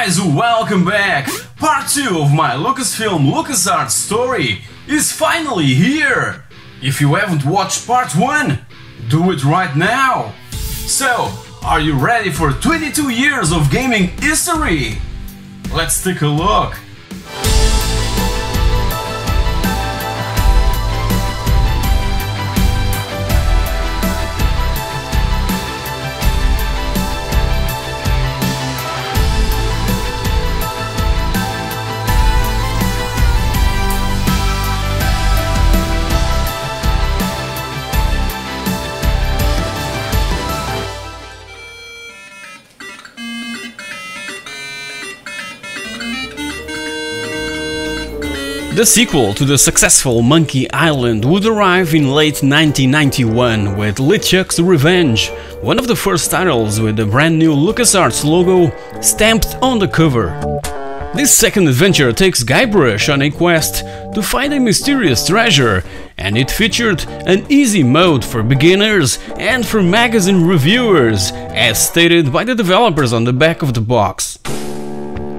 guys, welcome back! Part 2 of my Lucasfilm LucasArts story is finally here! If you haven't watched part 1, do it right now! So, are you ready for 22 years of gaming history? Let's take a look! The sequel to the successful Monkey Island would arrive in late 1991 with LeChuck's Revenge, one of the first titles with the brand new LucasArts logo stamped on the cover. This second adventure takes Guybrush on a quest to find a mysterious treasure, and it featured an easy mode for beginners and for magazine reviewers, as stated by the developers on the back of the box.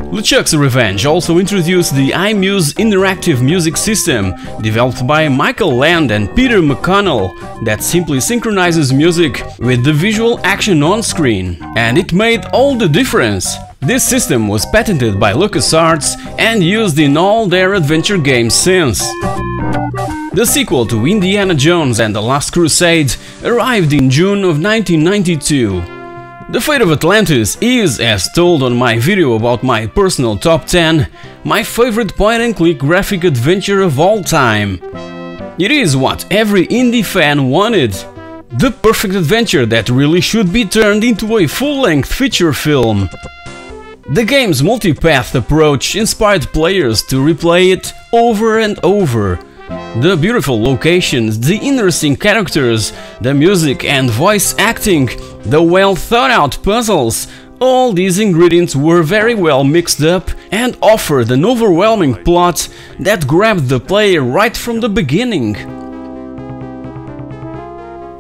LeChuck's Revenge also introduced the iMuse interactive music system, developed by Michael Land and Peter McConnell, that simply synchronizes music with the visual action on screen, and it made all the difference. This system was patented by LucasArts and used in all their adventure games since. The sequel to Indiana Jones and the Last Crusade arrived in June of 1992. The Fate of Atlantis is, as told on my video about my personal top 10, my favorite point-and-click graphic adventure of all time. It is what every indie fan wanted. The perfect adventure that really should be turned into a full-length feature film. The game's multi-path approach inspired players to replay it over and over. The beautiful locations, the interesting characters, the music and voice acting, the well-thought-out puzzles, all these ingredients were very well mixed up and offered an overwhelming plot that grabbed the player right from the beginning.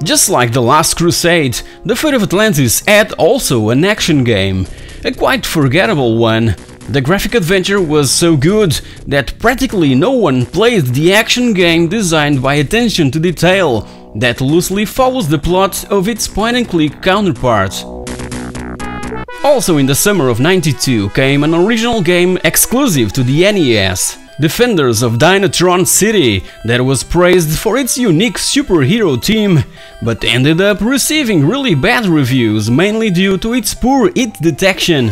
Just like The Last Crusade, The Fate of Atlantis had also an action game, a quite forgettable one. The graphic adventure was so good that practically no one played the action game designed by attention to detail that loosely follows the plot of its point-and-click counterpart. Also in the summer of '92 came an original game exclusive to the NES, Defenders of Dynatron City, that was praised for its unique superhero team, but ended up receiving really bad reviews, mainly due to its poor hit detection.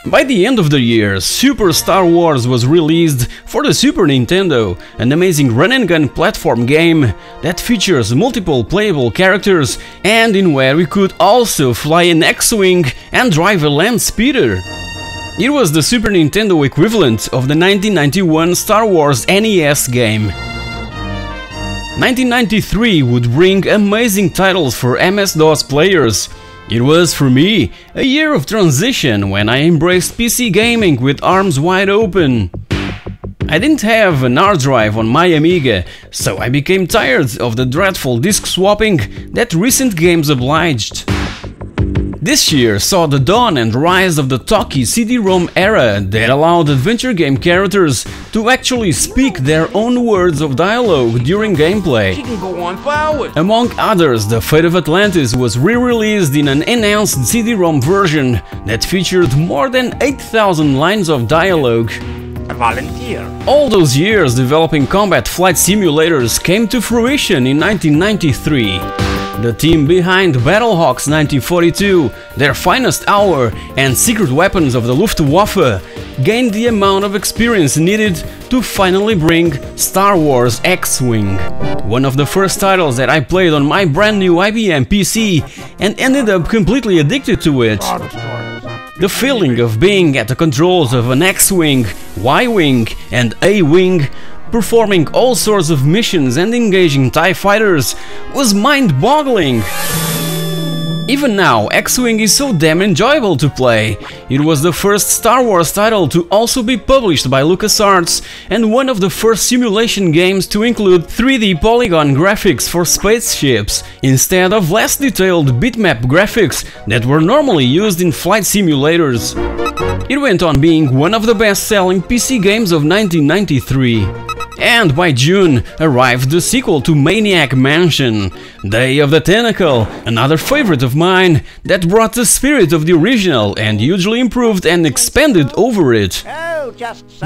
By the end of the year, Super Star Wars was released for the Super Nintendo, an amazing run-and-gun platform game that features multiple playable characters and in where we could also fly an X-Wing and drive a land speeder. It was the Super Nintendo equivalent of the 1991 Star Wars NES game. 1993 would bring amazing titles for MS-DOS players. It was, for me, a year of transition when I embraced PC gaming with arms wide open. I didn't have an hard drive on my Amiga, so I became tired of the dreadful disk swapping that recent games obliged. This year saw the dawn and rise of the talkie CD-ROM era that allowed adventure game characters to actually speak their own words of dialogue during gameplay. She can go on forward. Among others, The Fate of Atlantis was re-released in an enhanced CD-ROM version that featured more than 8,000 lines of dialogue. A volunteer. All those years developing combat flight simulators came to fruition in 1993. The team behind Battlehawks 1942, Their Finest Hour and Secret Weapons of the Luftwaffe gained the amount of experience needed to finally bring Star Wars X-Wing, one of the first titles that I played on my brand new IBM PC and ended up completely addicted to it. The feeling of being at the controls of an X-Wing, Y-Wing and A-Wing, performing all sorts of missions and engaging TIE fighters, was mind-boggling. Even now, X-Wing is so damn enjoyable to play. It was the first Star Wars title to also be published by LucasArts and one of the first simulation games to include 3D polygon graphics for spaceships, instead of less detailed bitmap graphics that were normally used in flight simulators. It went on being one of the best-selling PC games of 1993. And by June arrived the sequel to Maniac Mansion, Day of the Tentacle, another favorite of mine that brought the spirit of the original and hugely improved and expanded over it.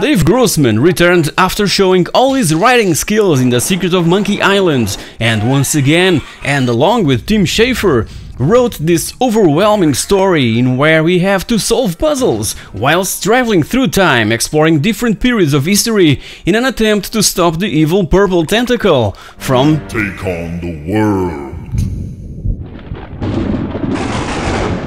Dave Grossman returned after showing all his writing skills in The Secret of Monkey Island, and once again, and along with Tim Schafer, wrote this overwhelming story in where we have to solve puzzles whilst traveling through time, exploring different periods of history in an attempt to stop the evil purple tentacle from take on the world.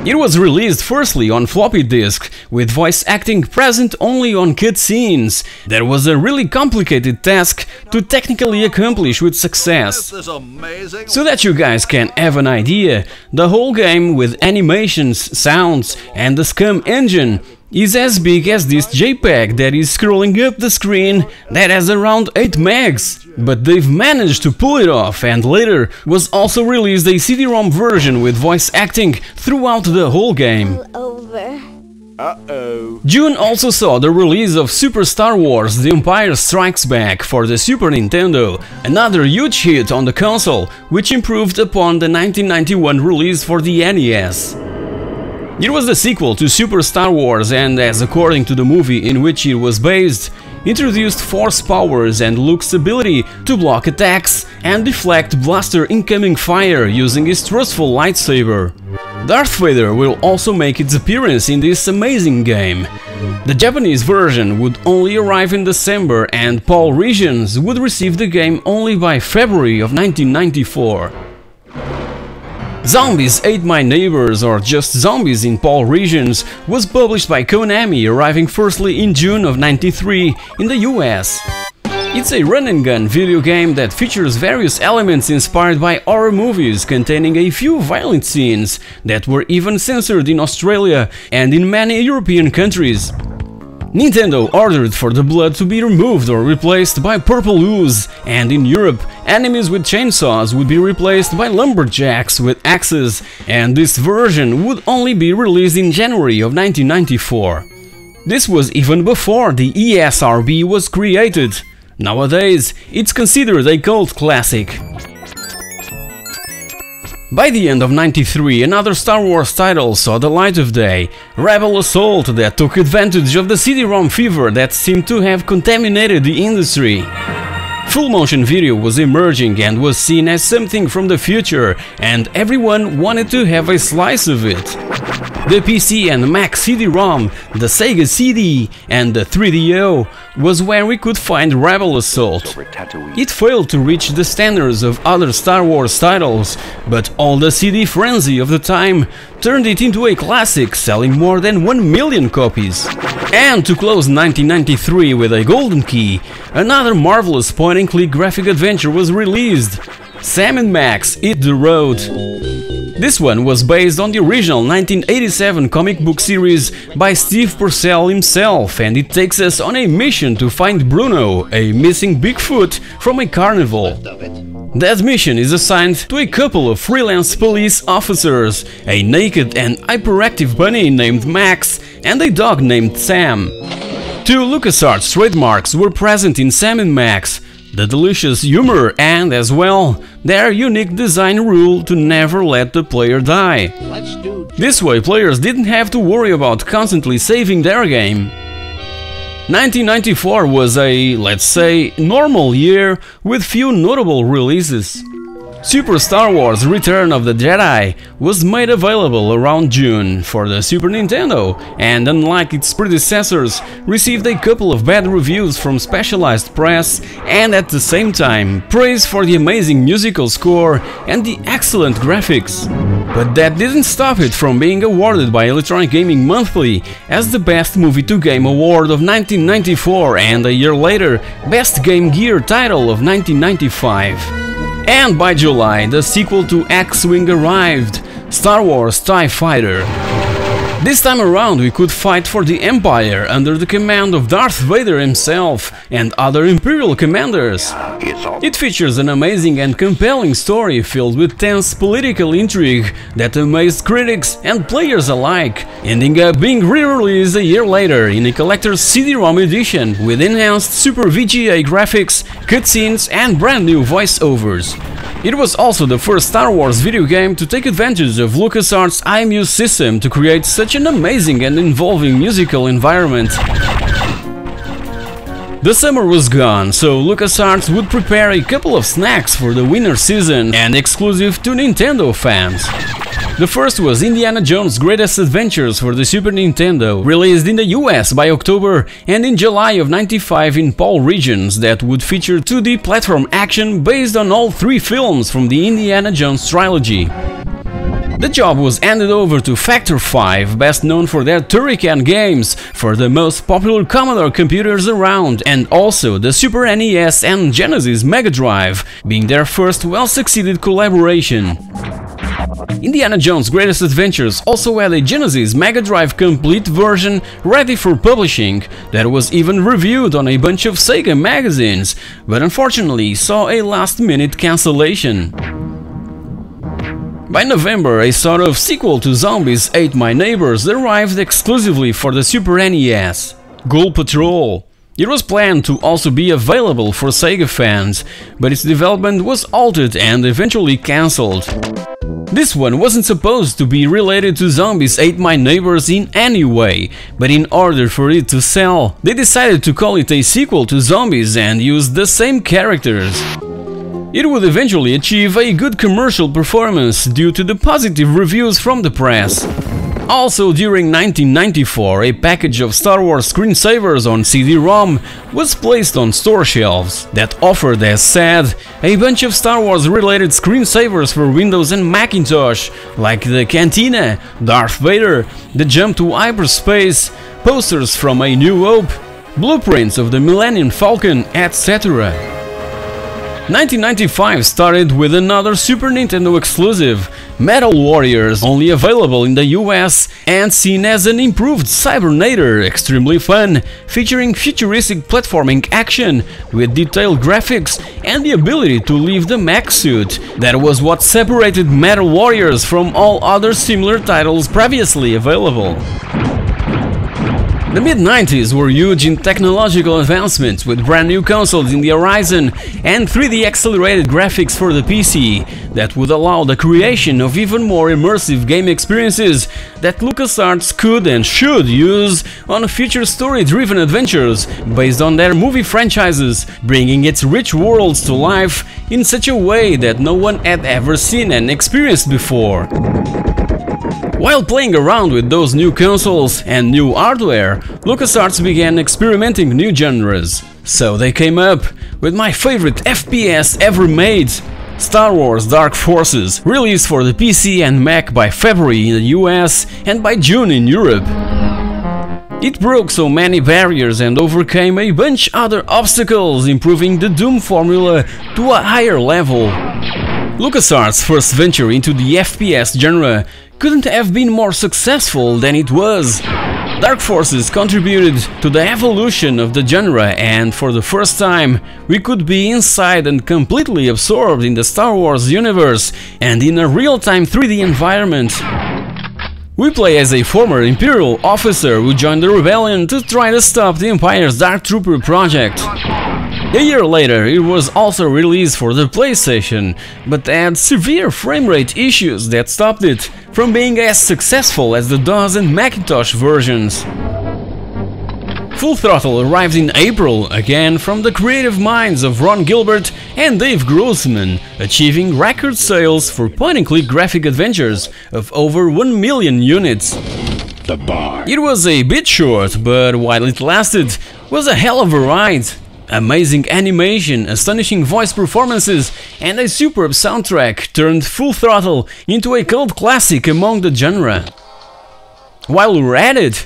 It was released firstly on floppy disk, with voice acting present only on cutscenes. That was a really complicated task to technically accomplish with success. So that you guys can have an idea, the whole game with animations, sounds and the Scum engine is as big as this JPEG that is scrolling up the screen that has around 8 megs. But they've managed to pull it off, and later was also released a CD-ROM version with voice acting throughout the whole game. June also saw the release of Super Star Wars The Empire Strikes Back for the Super Nintendo, another huge hit on the console, which improved upon the 1991 release for the NES. It was the sequel to Super Star Wars and, as according to the movie in which it was based, introduced force powers and Luke's ability to block attacks and deflect blaster incoming fire using his trustful lightsaber. Darth Vader will also make its appearance in this amazing game. The Japanese version would only arrive in December, and PAL regions would receive the game only by February of 1994. Zombies Ate My Neighbors, or just Zombies in PAL regions, was published by Konami, arriving firstly in June of '93 in the US. It's a run-and-gun video game that features various elements inspired by horror movies, containing a few violent scenes that were even censored in Australia and in many European countries. Nintendo ordered for the blood to be removed or replaced by purple ooze, and in Europe, enemies with chainsaws would be replaced by lumberjacks with axes, and this version would only be released in January of 1994. This was even before the ESRB was created. Nowadays, it's considered a cult classic. By the end of '93, another Star Wars title saw the light of day, Rebel Assault, that took advantage of the CD-ROM fever that seemed to have contaminated the industry. Full motion video was emerging and was seen as something from the future, and everyone wanted to have a slice of it. The PC and Mac CD-ROM, the Sega CD and the 3DO was where we could find Rebel Assault. It failed to reach the standards of other Star Wars titles, but all the CD frenzy of the time turned it into a classic, selling more than 1 million copies. And to close 1993 with a golden key, another marvelous point-and-click graphic adventure was released, Sam & Max Hit the Road. This one was based on the original 1987 comic book series by Steve Purcell himself, and it takes us on a mission to find Bruno, a missing Bigfoot from a carnival. That mission is assigned to a couple of freelance police officers, a naked and hyperactive bunny named Max and a dog named Sam. 2 LucasArts trademarks were present in Sam & Max: the delicious humor and, as well, their unique design rule to never let the player die. This way players didn't have to worry about constantly saving their game. 1994 was a, let's say, normal year with few notable releases. Super Star Wars Return of the Jedi was made available around June for the Super Nintendo, and unlike its predecessors, received a couple of bad reviews from specialized press and at the same time praise for the amazing musical score and the excellent graphics. But that didn't stop it from being awarded by Electronic Gaming Monthly as the Best Movie to Game Award of 1994 and a year later, Best Game Gear title of 1995. And by July, the sequel to X-Wing arrived, Star Wars TIE Fighter. This time around we could fight for the Empire under the command of Darth Vader himself and other Imperial commanders. It features an amazing and compelling story filled with tense political intrigue that amazed critics and players alike, ending up being re-released a year later in a collector's CD-ROM edition with enhanced Super VGA graphics, cutscenes and brand new voiceovers. It was also the first Star Wars video game to take advantage of LucasArts' IMU system to create such an amazing and involving musical environment. The summer was gone, so LucasArts would prepare a couple of snacks for the winter season and exclusive to Nintendo fans. The first was Indiana Jones' Greatest Adventures for the Super Nintendo, released in the US by October and in July of '95 in PAL regions, that would feature 2D platform action based on all three films from the Indiana Jones trilogy. The job was handed over to Factor 5, best known for their Turrican games, for the most popular Commodore computers around, and also the Super NES and Genesis Mega Drive, being their first well-succeeded collaboration. Indiana Jones' Greatest Adventures also had a Genesis Mega Drive complete version ready for publishing, that was even reviewed on a bunch of Sega magazines, but unfortunately saw a last-minute cancellation. By November, a sort of sequel to Zombies Ate My Neighbors arrived exclusively for the Super NES, Ghoul Patrol. It was planned to also be available for Sega fans, but its development was halted and eventually cancelled. This one wasn't supposed to be related to Zombies Ate My Neighbors in any way, but in order for it to sell, they decided to call it a sequel to Zombies and use the same characters. It would eventually achieve a good commercial performance due to the positive reviews from the press. Also, during 1994, a package of Star Wars screensavers on CD-ROM was placed on store shelves that offered, as said, a bunch of Star Wars related screensavers for Windows and Macintosh, like the Cantina, Darth Vader, the Jump to Hyperspace, posters from A New Hope, blueprints of the Millennium Falcon, etc. 1995 started with another Super Nintendo exclusive, Metal Warriors, only available in the US and seen as an improved Cybernator, extremely fun, featuring futuristic platforming action with detailed graphics and the ability to leave the mech suit. That was what separated Metal Warriors from all other similar titles previously available. The mid-90s were huge in technological advancements, with brand new consoles in the horizon and 3D accelerated graphics for the PC that would allow the creation of even more immersive game experiences that LucasArts could and should use on future story-driven adventures based on their movie franchises, bringing its rich worlds to life in such a way that no one had ever seen and experienced before. While playing around with those new consoles and new hardware, LucasArts began experimenting new genres. So they came up with my favorite FPS ever made, Star Wars Dark Forces, released for the PC and Mac by February in the US and by June in Europe. It broke so many barriers and overcame a bunch other obstacles, improving the Doom formula to a higher level. LucasArts' first venture into the FPS genre couldn't have been more successful than it was. Dark Forces contributed to the evolution of the genre, and for the first time we could be inside and completely absorbed in the Star Wars universe and in a real-time 3D environment. We play as a former Imperial officer who joined the rebellion to try to stop the Empire's Dark Trooper project. A year later, it was also released for the PlayStation, but had severe framerate issues that stopped it from being as successful as the DOS and Macintosh versions. Full Throttle arrived in April, again from the creative minds of Ron Gilbert and Dave Grossman, achieving record sales for point-and-click graphic adventures of over 1 million units. It was a bit short, but while it lasted, was a hell of a ride. Amazing animation, astonishing voice performances, and a superb soundtrack turned Full Throttle into a cult classic among the genre. While we're at it,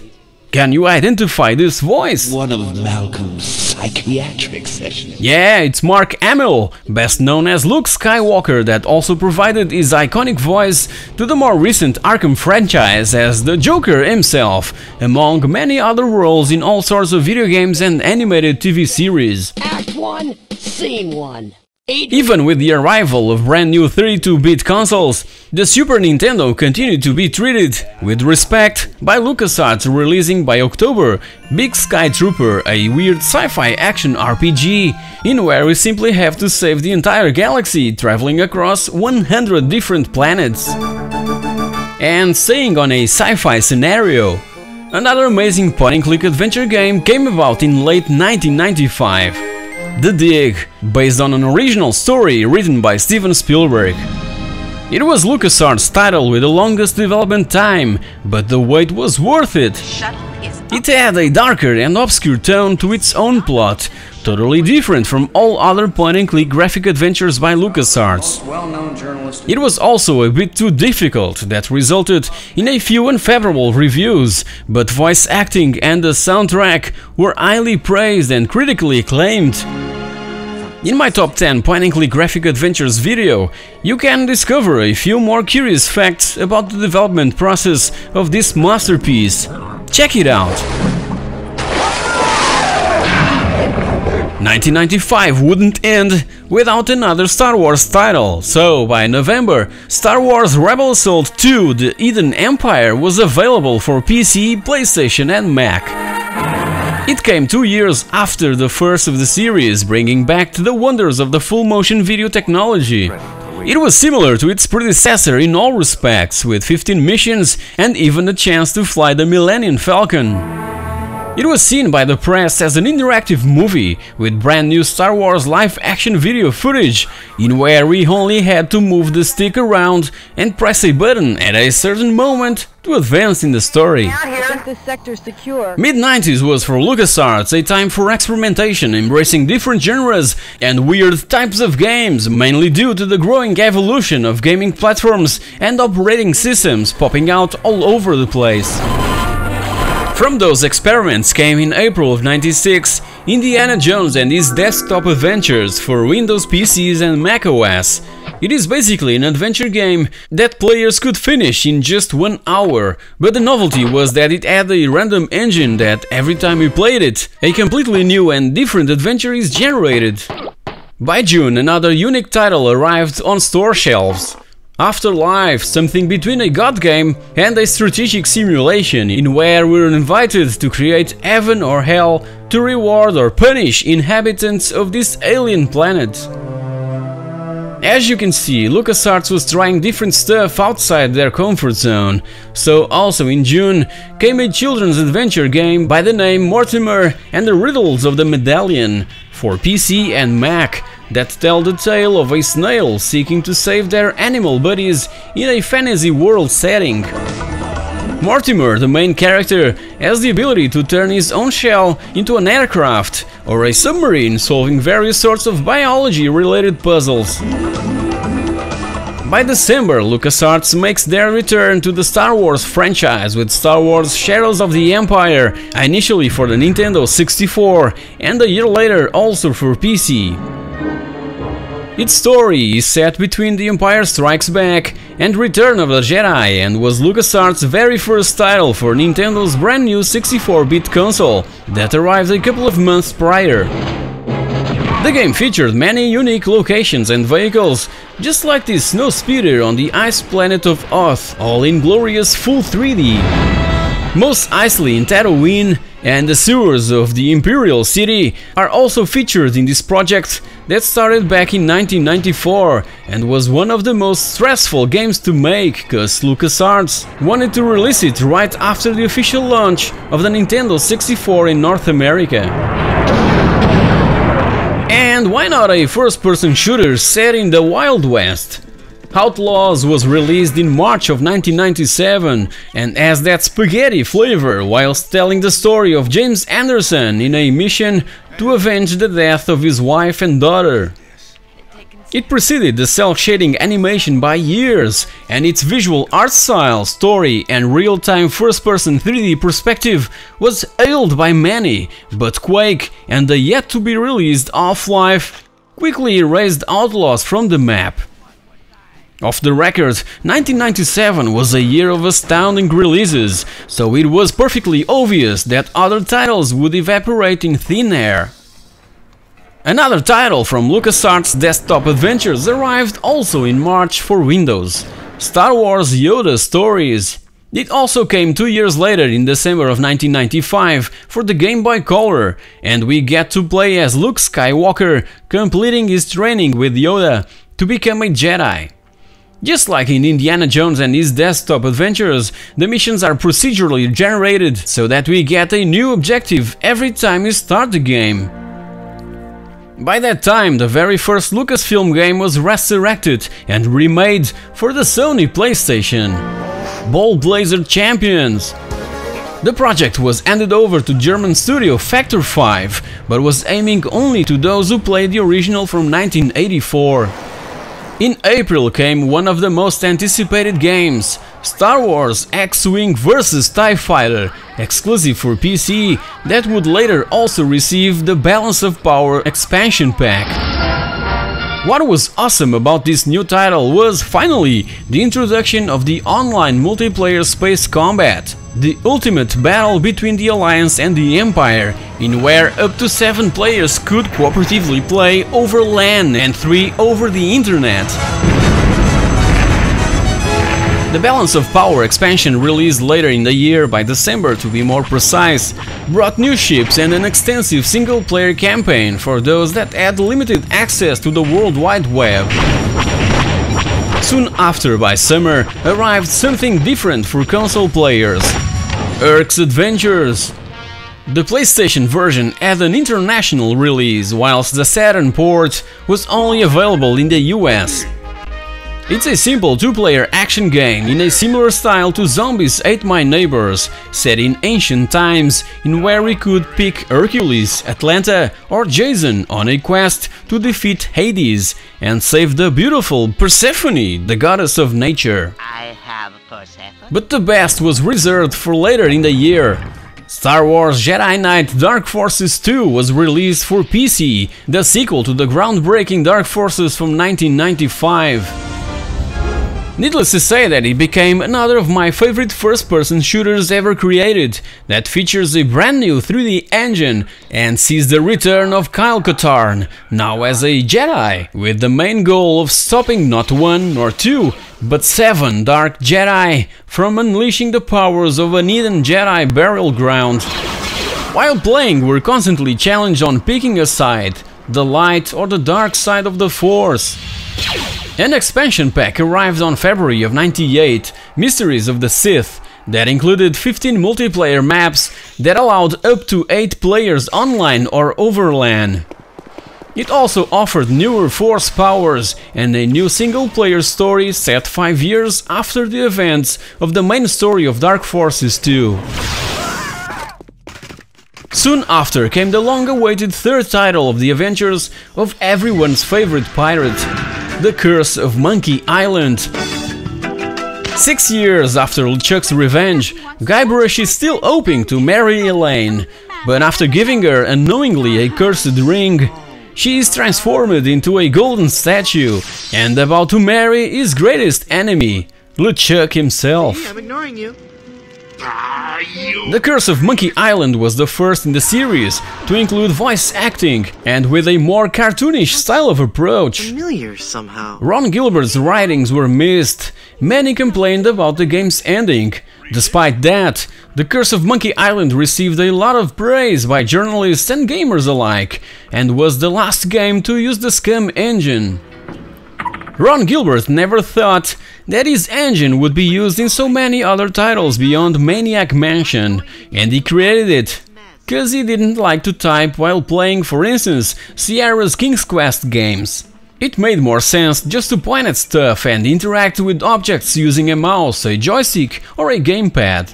can you identify this voice? One of Malcolm's psychiatric session. Yeah, it's Mark Hamill, best known as Luke Skywalker, that also provided his iconic voice to the more recent Arkham franchise as the Joker himself, among many other roles in all sorts of video games and animated TV series. Act 1, Scene 1. Even with the arrival of brand new 32-bit consoles, the Super Nintendo continued to be treated with respect by LucasArts, releasing by October Big Sky Trooper, a weird sci-fi action RPG in where we simply have to save the entire galaxy, traveling across 100 different planets. And staying on a sci-fi scenario, another amazing point-and-click adventure game came about in late 1995. The Dig, based on an original story written by Steven Spielberg. It was LucasArts' title with the longest development time, but the wait was worth it. It had a darker and obscure tone to its own plot, totally different from all other point-and-click graphic adventures by LucasArts. It was also a bit too difficult, that resulted in a few unfavorable reviews, but voice acting and the soundtrack were highly praised and critically acclaimed. In my top 10 point-and-click graphic adventures video, you can discover a few more curious facts about the development process of this masterpiece. Check it out! 1995 wouldn't end without another Star Wars title, so by November, Star Wars Rebel Assault 2: The Hidden Empire was available for PC, PlayStation and Mac. It came 2 years after the first of the series, bringing back the wonders of the full-motion video technology. It was similar to its predecessor in all respects, with 15 missions and even a chance to fly the Millennium Falcon. It was seen by the press as an interactive movie, with brand new Star Wars live-action video footage, in where we only had to move the stick around and press a button at a certain moment to advance in the story. Mid-90s was for LucasArts a time for experimentation, embracing different genres and weird types of games, mainly due to the growing evolution of gaming platforms and operating systems popping out all over the place. From those experiments came in April of '96 Indiana Jones and his desktop adventures for Windows PCs and macOS. It is basically an adventure game that players could finish in just 1 hour, but the novelty was that it had a random engine that every time you played it, a completely new and different adventure is generated. By June, another unique title arrived on store shelves. Afterlife, something between a god game and a strategic simulation in where we're invited to create heaven or hell to reward or punish inhabitants of this alien planet. As you can see, LucasArts was trying different stuff outside their comfort zone, so also in June came a children's adventure game by the name Mortimer and the Riddles of the Medallion for PC and Mac, that tell the tale of a snail seeking to save their animal buddies in a fantasy world setting. Mortimer, the main character, has the ability to turn his own shell into an aircraft or a submarine, solving various sorts of biology-related puzzles. By December, LucasArts makes their return to the Star Wars franchise with Star Wars Shadows of the Empire, initially for the Nintendo 64 and a year later also for PC. Its story is set between The Empire Strikes Back and Return of the Jedi and was LucasArts' very first title for Nintendo's brand new 64-bit console that arrived a couple of months prior. The game featured many unique locations and vehicles, just like this snow speeder on the ice planet of Hoth, all in glorious full 3D. Mos Eisley in Tatooine and the sewers of the Imperial City are also featured in this project that started back in 1994 and was one of the most stressful games to make, cause LucasArts wanted to release it right after the official launch of the Nintendo 64 in North America. And why not a first-person shooter set in the Wild West? Outlaws was released in March of 1997 and has that spaghetti flavor whilst telling the story of James Anderson in a mission to avenge the death of his wife and daughter. It preceded the cel-shading animation by years, and its visual art style, story and real-time first-person 3D perspective was hailed by many, but Quake and the yet-to-be-released Half-Life quickly erased Outlaws from the map. Off the record, 1997 was a year of astounding releases, so it was perfectly obvious that other titles would evaporate in thin air. Another title from LucasArts Desktop Adventures arrived also in March for Windows, Star Wars Yoda Stories. It also came 2 years later in December of 1995 for the Game Boy Color, and we get to play as Luke Skywalker completing his training with Yoda to become a Jedi. Just like in Indiana Jones and his Desktop Adventures, the missions are procedurally generated so that we get a new objective every time we start the game. By that time, the very first Lucasfilm game was resurrected and remade for the Sony PlayStation, Ball Blazer Champions. The project was handed over to German studio Factor 5, but was aiming only to those who played the original from 1984. In April came one of the most anticipated games, Star Wars X-Wing vs TIE Fighter, exclusive for PC, that would later also receive the Balance of Power expansion pack. What was awesome about this new title was, finally, the introduction of the online multiplayer space combat, the ultimate battle between the Alliance and the Empire, in where up to 7 players could cooperatively play over LAN and 3 over the internet. The Balance of Power expansion, released later in the year, by December to be more precise, brought new ships and an extensive single-player campaign for those that had limited access to the World Wide Web. Soon after, by summer, arrived something different for console players: Erk's Adventures. The PlayStation version had an international release, whilst the Saturn port was only available in the US. It's a simple 2-player action game in a similar style to Zombies Ate My Neighbors, set in ancient times, in where we could pick Hercules, Atlanta or Jason on a quest to defeat Hades and save the beautiful Persephone, the goddess of nature. I have Persephone. But the best was reserved for later in the year. Star Wars Jedi Knight Dark Forces 2 was released for PC, the sequel to the groundbreaking Dark Forces from 1995. Needless to say that it became another of my favorite first-person shooters ever created, that features a brand new 3D engine and sees the return of Kyle Katarn, now as a Jedi, with the main goal of stopping not 1 nor 2, but 7 Dark Jedi from unleashing the powers of an hidden Jedi burial ground. While playing, we're constantly challenged on picking a side, the light or the dark side of the Force. An expansion pack arrived on February of '98, Mysteries of the Sith, that included 15 multiplayer maps that allowed up to 8 players online or over LAN. It also offered newer Force powers and a new single-player story set 5 years after the events of the main story of Dark Forces 2. Soon after came the long-awaited third title of the adventures of everyone's favorite pirate, The Curse of Monkey Island. 6 years after LeChuck's revenge, Guybrush is still hoping to marry Elaine, but after giving her unknowingly a cursed ring, she is transformed into a golden statue and about to marry his greatest enemy, LeChuck himself. Hey, I'm ignoring you. The Curse of Monkey Island was the first in the series to include voice acting and with a more cartoonish style of approach. Familiar somehow. Ron Gilbert's writings were missed. Many complained about the game's ending. Despite that, The Curse of Monkey Island received a lot of praise by journalists and gamers alike, and was the last game to use the SCUM engine. Ron Gilbert never thought that his engine would be used in so many other titles beyond Maniac Mansion, and he created it cause he didn't like to type while playing, for instance, Sierra's King's Quest games. It made more sense just to point at stuff and interact with objects using a mouse, a joystick or a gamepad.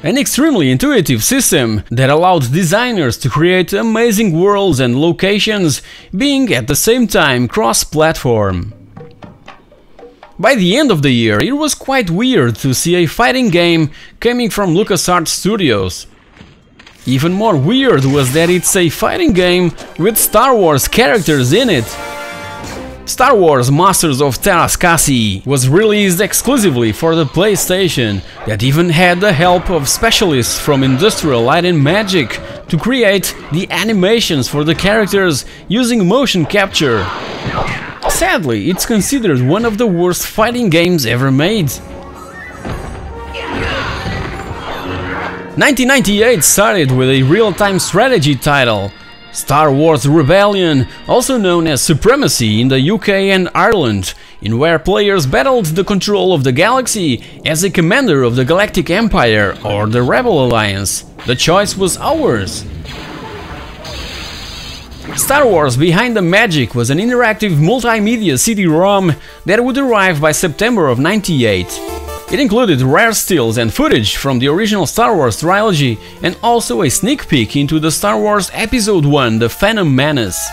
An extremely intuitive system that allowed designers to create amazing worlds and locations, being at the same time cross-platform. By the end of the year, it was quite weird to see a fighting game coming from LucasArts Studios. Even more weird was that it's a fighting game with Star Wars characters in it. Star Wars Masters of Terrascasi was released exclusively for the PlayStation, that even had the help of specialists from Industrial Light and Magic to create the animations for the characters using motion capture. Sadly, it's considered one of the worst fighting games ever made. 1998 started with a real-time strategy title, Star Wars Rebellion, also known as Supremacy in the UK and Ireland, in where players battled the control of the galaxy as a commander of the Galactic Empire or the Rebel Alliance. The choice was ours. Star Wars Behind the Magic was an interactive multimedia CD-ROM that would arrive by September of '98. It included rare stills and footage from the original Star Wars trilogy and also a sneak peek into the Star Wars Episode I: The Phantom Menace.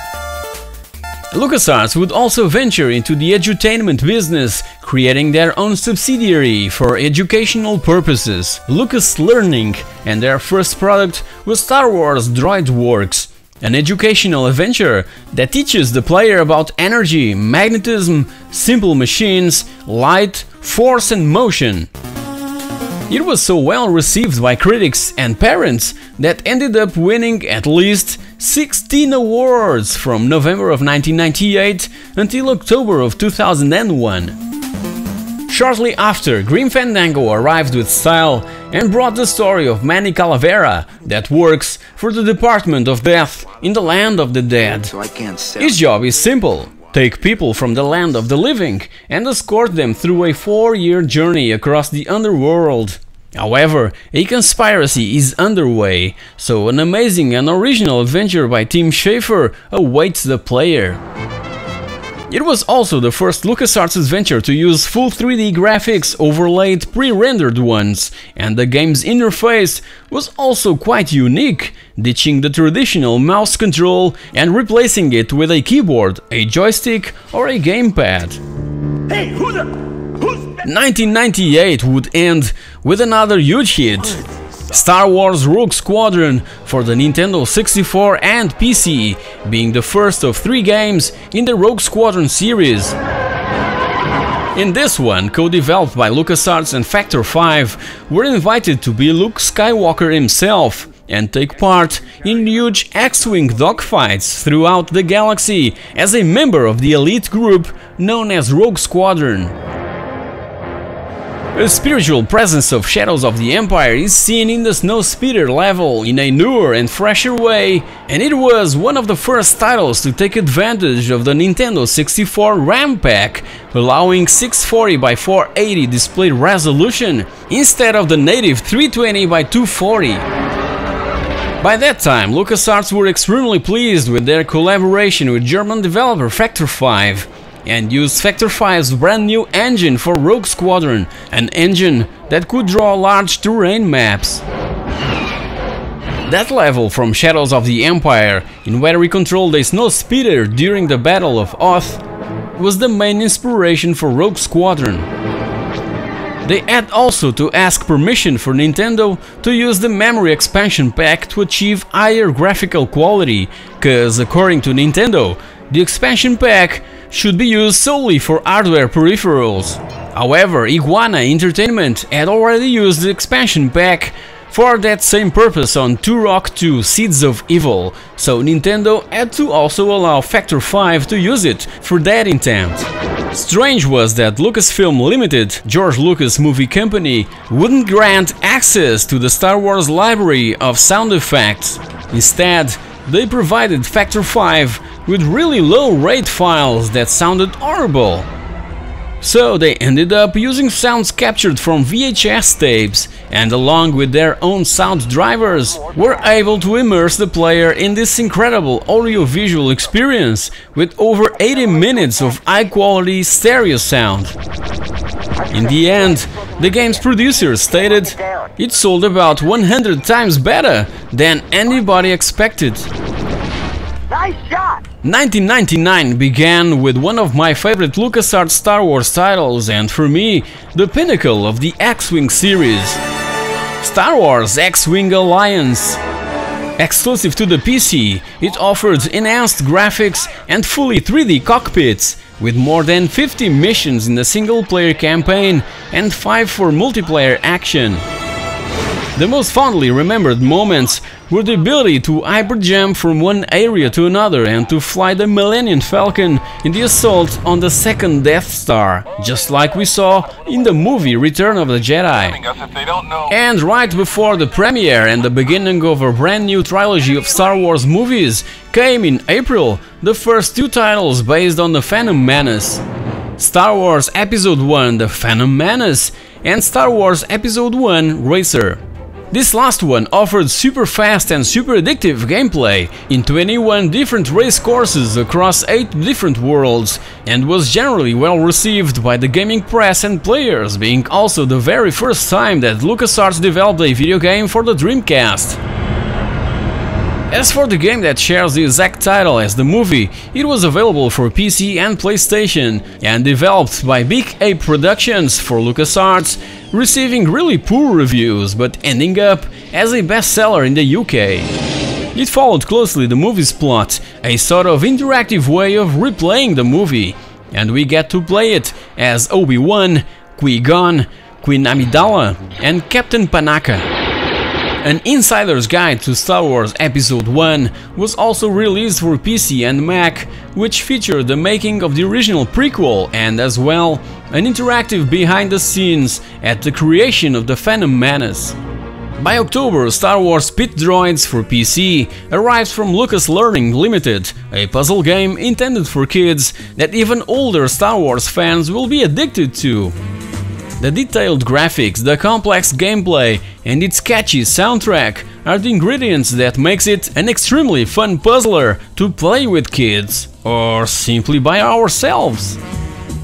LucasArts would also venture into the edutainment business, creating their own subsidiary for educational purposes, Lucas Learning, and their first product was Star Wars DroidWorks, an educational adventure that teaches the player about energy, magnetism, simple machines, light, force and motion. It was so well received by critics and parents that ended up winning at least 16 awards from November of 1998 until October of 2001. Shortly after, Grim Fandango arrived with style and brought the story of Manny Calavera that works for the Department of Death in the Land of the Dead. His job is simple: take people from the land of the living and escort them through a 4-year journey across the underworld. However, a conspiracy is underway, so an amazing and original adventure by Tim Schafer awaits the player. It was also the first LucasArts adventure to use full 3D graphics overlaid pre-rendered ones, and the game's interface was also quite unique, ditching the traditional mouse control and replacing it with a keyboard, a joystick or a gamepad. 1998 would end with another huge hit, Star Wars Rogue Squadron for the Nintendo 64 and PC, being the first of 3 games in the Rogue Squadron series. In this one, co-developed by LucasArts and Factor 5, were invited to be Luke Skywalker himself and take part in huge X-Wing dogfights throughout the galaxy as a member of the elite group known as Rogue Squadron. The spiritual presence of Shadows of the Empire is seen in the Snowspeeder level in a newer and fresher way, and it was one of the first titles to take advantage of the Nintendo 64 RAM pack, allowing 640 by 480 display resolution instead of the native 320 by 240. By that time, LucasArts were extremely pleased with their collaboration with German developer Factor 5 and used Factor 5's brand new engine for Rogue Squadron, an engine that could draw large terrain maps. That level from Shadows of the Empire, in where we controlled a snowspeeder during the Battle of Hoth, was the main inspiration for Rogue Squadron. They had also to ask permission for Nintendo to use the memory expansion pack to achieve higher graphical quality, cause according to Nintendo, the expansion pack should be used solely for hardware peripherals. However, Iguana Entertainment had already used the expansion pack for that same purpose on Turok 2 Seeds of Evil, so Nintendo had to also allow Factor 5 to use it for that intent. Strange was that Lucasfilm Limited, George Lucas Movie Company, wouldn't grant access to the Star Wars library of sound effects. Instead, they provided Factor 5 with really low rate files that sounded horrible. So they ended up using sounds captured from VHS tapes, and along with their own sound drivers, were able to immerse the player in this incredible audiovisual experience with over 80 minutes of high-quality stereo sound. In the end, the game's producer stated it sold about 100 times better than anybody expected. 1999 began with one of my favorite LucasArts Star Wars titles and for me, the pinnacle of the X-Wing series. Star Wars X-Wing Alliance. Exclusive to the PC, it offered enhanced graphics and fully 3D cockpits, with more than 50 missions in the single-player campaign and 5 for multiplayer action. The most fondly remembered moments were the ability to hyperjump from one area to another and to fly the Millennium Falcon in the assault on the second Death Star, just like we saw in the movie Return of the Jedi. And right before the premiere and the beginning of a brand new trilogy of Star Wars movies came in April the first 2 titles based on the Phantom Menace. Star Wars Episode 1 The Phantom Menace and Star Wars Episode 1 Racer. This last one offered super fast and super addictive gameplay in 21 different race courses across 8 different worlds and was generally well received by the gaming press and players, being also the very first time that LucasArts developed a video game for the Dreamcast. As for the game that shares the exact title as the movie, it was available for PC and PlayStation and developed by Big Ape Productions for LucasArts, receiving really poor reviews but ending up as a bestseller in the UK. It followed closely the movie's plot, a sort of interactive way of replaying the movie, and we get to play it as Obi-Wan, Qui-Gon, Queen Amidala and Captain Panaka. An insider's guide to Star Wars Episode 1 was also released for PC and Mac, which featured the making of the original prequel and as well an interactive behind the scenes at the creation of the Phantom Menace. By October, Star Wars Pit Droids for PC arrived from Lucas Learning Limited, a puzzle game intended for kids that even older Star Wars fans will be addicted to. The detailed graphics, the complex gameplay and its catchy soundtrack are the ingredients that makes it an extremely fun puzzler to play with kids, or simply by ourselves.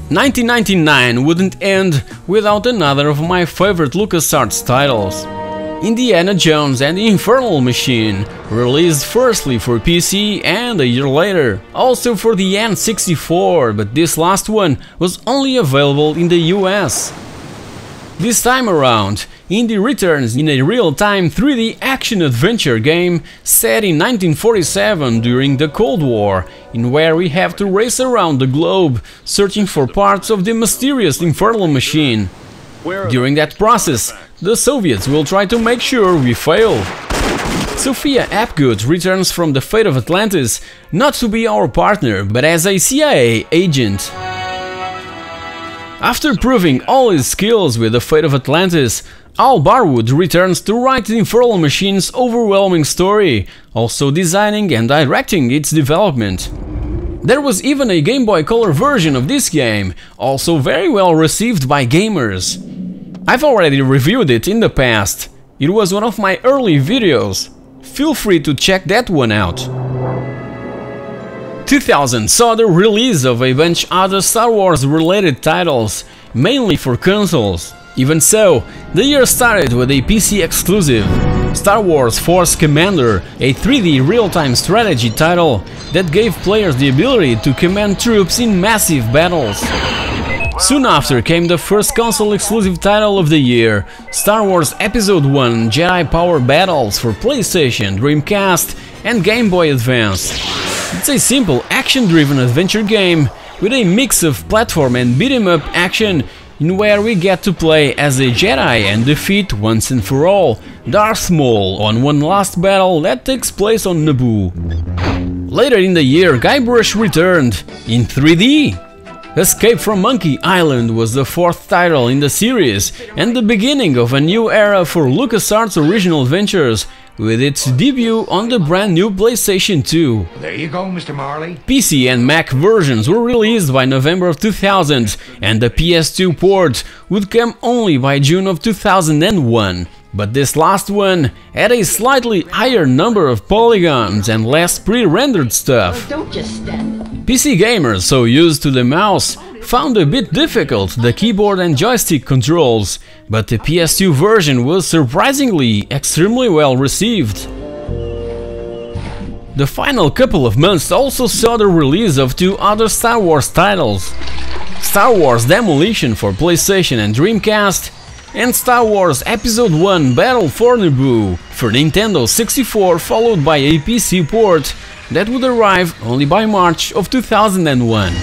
1999 wouldn't end without another of my favorite LucasArts titles. Indiana Jones and the Infernal Machine, released firstly for PC and a year later, also for the N64, but this last one was only available in the US. This time around, Indy returns in a real-time 3D action-adventure game set in 1947 during the Cold War, in where we have to race around the globe searching for parts of the mysterious Infernal Machine. During that process, the Soviets will try to make sure we fail. Sophia Hapgood returns from the Fate of Atlantis not to be our partner, but as a CIA agent. After proving all his skills with the Fate of Atlantis, Al Barwood returns to write the Infernal Machine's overwhelming story, also designing and directing its development. There was even a Game Boy Color version of this game, also very well received by gamers. I've already reviewed it in the past. It was one of my early videos. Feel free to check that one out. 2000 saw the release of a bunch of other Star Wars related titles, mainly for consoles. Even so, the year started with a PC exclusive, Star Wars Force Commander, a 3D real-time strategy title that gave players the ability to command troops in massive battles. Soon after came the first console exclusive title of the year, Star Wars Episode 1 Jedi Power Battles for PlayStation, Dreamcast and Game Boy Advance. It's a simple action-driven adventure game with a mix of platform and beat-em-up action in where we get to play as a Jedi and defeat once and for all Darth Maul on one last battle that takes place on Naboo. Later in the year, Guybrush returned in 3D. Escape from Monkey Island was the 4th title in the series and the beginning of a new era for LucasArts original ventures, with its debut on the brand new PlayStation 2. There you go, Mr. Marley. PC and Mac versions were released by November of 2000, and the PS2 port would come only by June of 2001. But this last one had a slightly higher number of polygons and less pre-rendered stuff. Don't just stand. PC gamers, so used to the mouse, found a bit difficult the keyboard and joystick controls, but the PS2 version was surprisingly extremely well received. The final couple of months also saw the release of two other Star Wars titles: Star Wars Demolition for PlayStation and Dreamcast, and Star Wars Episode 1 Battle for Naboo for Nintendo 64, followed by a PC port that would arrive only by March of 2001.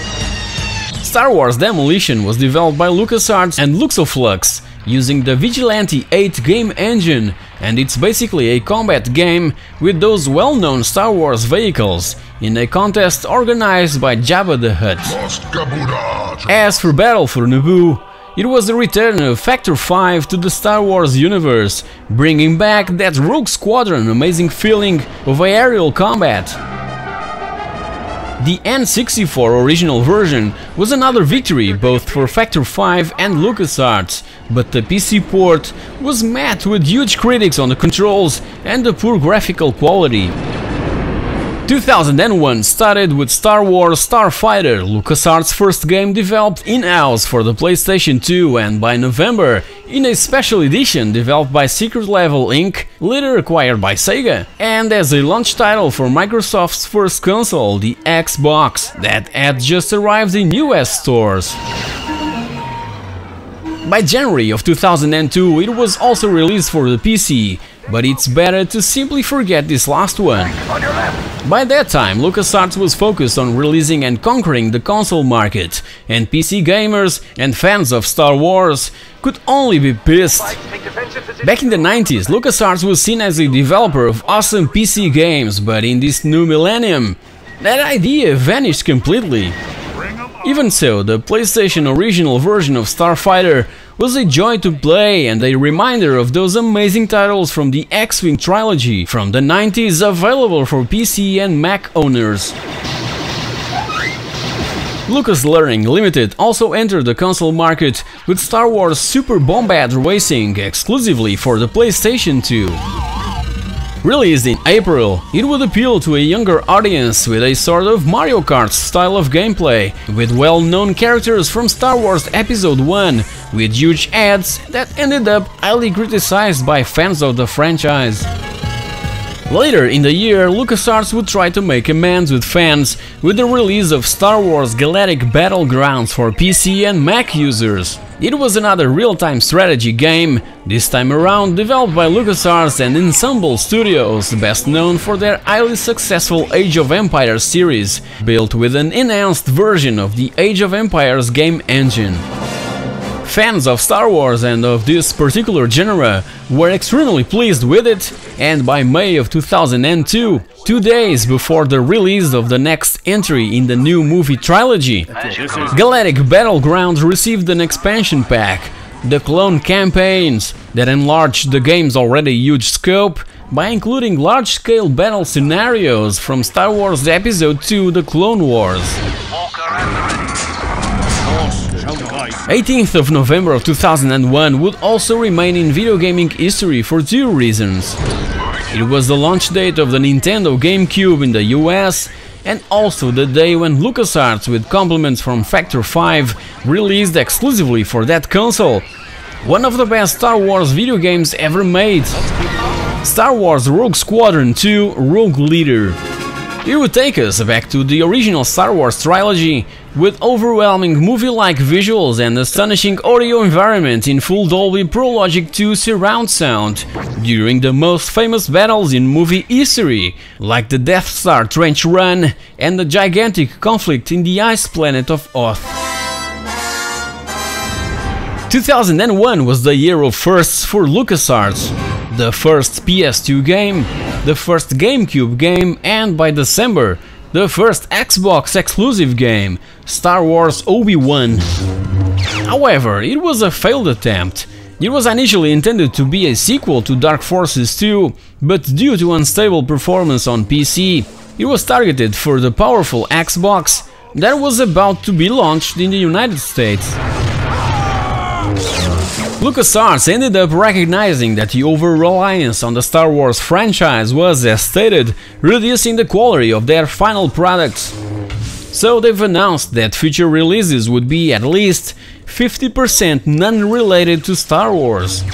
Star Wars Demolition was developed by LucasArts and Luxoflux using the Vigilante 8 game engine, and it's basically a combat game with those well-known Star Wars vehicles in a contest organized by Jabba the Hutt. As for Battle for Naboo, it was the return of Factor 5 to the Star Wars universe, bringing back that Rogue Squadron amazing feeling of aerial combat. The N64 original version was another victory both for Factor 5 and LucasArts, but the PC port was met with huge critics on the controls and the poor graphical quality. 2001 started with Star Wars Starfighter, LucasArts' first game developed in-house for the PlayStation 2, and by November, in a special edition developed by Secret Level Inc., later acquired by Sega, and as a launch title for Microsoft's first console, the Xbox, that had just arrived in US stores. By January of 2002, it was also released for the PC, but it's better to simply forget this last one. By that time, LucasArts was focused on releasing and conquering the console market, and PC gamers and fans of Star Wars could only be pissed. Back in the 90s, LucasArts was seen as a developer of awesome PC games, but in this new millennium, that idea vanished completely. Even so, the PlayStation original version of Starfighter was a joy to play and a reminder of those amazing titles from the X-Wing trilogy from the 90s available for PC and Mac owners. Lucas Learning Limited also entered the console market with Star Wars Super Bombad Racing exclusively for the PlayStation 2. Released in April, it would appeal to a younger audience with a sort of Mario Kart style of gameplay, with well-known characters from Star Wars Episode 1, with huge ads that ended up highly criticized by fans of the franchise. Later in the year, LucasArts would try to make amends with fans with the release of Star Wars Galactic Battlegrounds for PC and Mac users. It was another real-time strategy game, this time around developed by LucasArts and Ensemble Studios, best known for their highly successful Age of Empires series, built with an enhanced version of the Age of Empires game engine. Fans of Star Wars and of this particular genre were extremely pleased with it, and by May of 2002, 2 days before the release of the next entry in the new movie trilogy, Galactic Battlegrounds received an expansion pack, the Clone Campaigns, that enlarged the game's already huge scope by including large-scale battle scenarios from Star Wars Episode 2 The Clone Wars. 18th of November of 2001 would also remain in video gaming history for two reasons. It was the launch date of the Nintendo GameCube in the US, and also the day when LucasArts, with compliments from Factor 5, released exclusively for that console one of the best Star Wars video games ever made: Star Wars Rogue Squadron 2 Rogue Leader. It would take us back to the original Star Wars trilogy, with overwhelming movie-like visuals and astonishing audio environment in full Dolby Pro Logic 2 surround sound, during the most famous battles in movie history, like the Death Star Trench Run and the gigantic conflict in the ice planet of Hoth. 2001 was the year of firsts for LucasArts: the first PS2 game, the first GameCube game, and by December, the first Xbox exclusive game, Star Wars Obi-Wan. However, it was a failed attempt. It was initially intended to be a sequel to Dark Forces 2, but due to unstable performance on PC, it was targeted for the powerful Xbox that was about to be launched in the United States. LucasArts ended up recognizing that the over-reliance on the Star Wars franchise was, as stated, reducing the quality of their final products. So they've announced that future releases would be at least 50% non-related to Star Wars.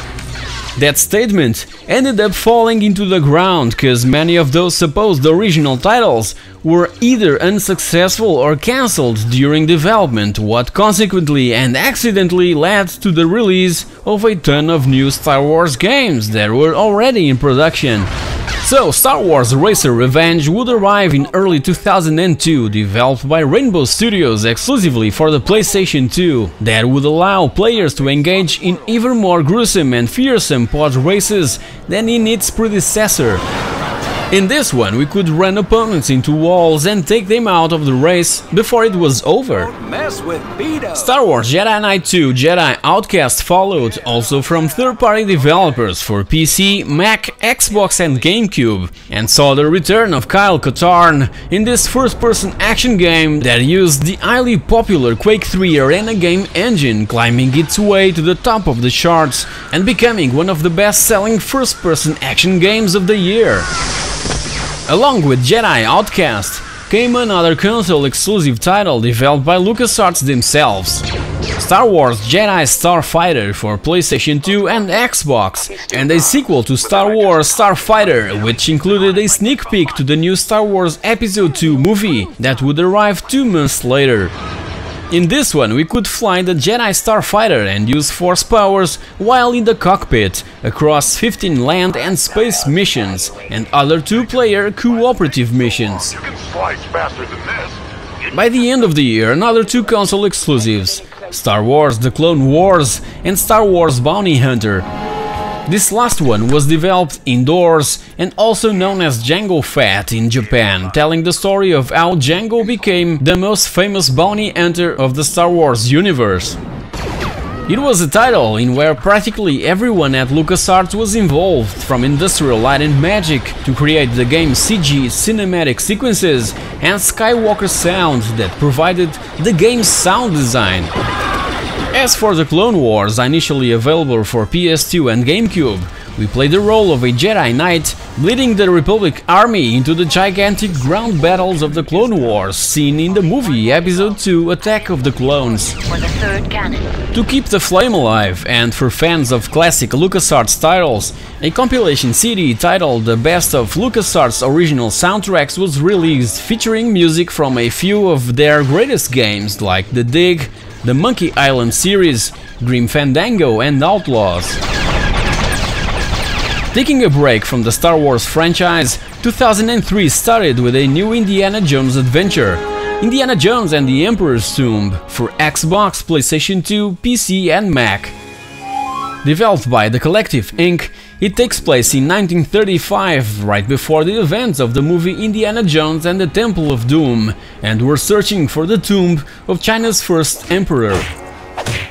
That statement ended up falling into the ground cause many of those supposed original titles were either unsuccessful or cancelled during development, what consequently and accidentally led to the release of a ton of new Star Wars games that were already in production. So, Star Wars Racer Revenge would arrive in early 2002, developed by Rainbow Studios exclusively for the PlayStation 2, that would allow players to engage in even more gruesome and fearsome pod races than in its predecessor. In this one, we could run opponents into walls and take them out of the race before it was over. Star Wars Jedi Knight 2 Jedi Outcast followed, also from third-party developers for PC, Mac, Xbox and GameCube, and saw the return of Kyle Katarn in this first-person action game that used the highly popular Quake 3 Arena game engine, climbing its way to the top of the charts and becoming one of the best-selling first-person action games of the year. Along with Jedi Outcast came another console-exclusive title developed by LucasArts themselves, Star Wars Jedi Starfighter for PlayStation 2 and Xbox, and a sequel to Star Wars Starfighter, which included a sneak peek to the new Star Wars Episode 2 movie that would arrive 2 months later. In this one, we could fly the Jedi Starfighter and use Force powers while in the cockpit, across 15 land and space missions, and other 2-player cooperative missions. You can slice faster than this. By the end of the year, another 2 console exclusives, Star Wars The Clone Wars and Star Wars Bounty Hunter. This last one was developed indoors and also known as Jango Fett in Japan, telling the story of how Jango became the most famous bounty hunter of the Star Wars universe. It was a title in where practically everyone at LucasArts was involved, from Industrial Light and Magic to create the game's CG cinematic sequences and Skywalker sound that provided the game's sound design. As for the Clone Wars, initially available for PS2 and GameCube, we played the role of a Jedi Knight leading the Republic army into the gigantic ground battles of the Clone Wars seen in the movie Episode 2 Attack of the Clones. For the third cannon. To keep the flame alive, and for fans of classic LucasArts titles, a compilation CD titled The Best of LucasArts Original Soundtracks was released, featuring music from a few of their greatest games like The Dig, the Monkey Island series, Grim Fandango and Outlaws. Taking a break from the Star Wars franchise, 2003 started with a new Indiana Jones adventure, Indiana Jones and the Emperor's Tomb, for Xbox, PlayStation 2, PC and Mac. Developed by The Collective Inc., it takes place in 1935, right before the events of the movie Indiana Jones and the Temple of Doom, and we're searching for the tomb of China's first emperor.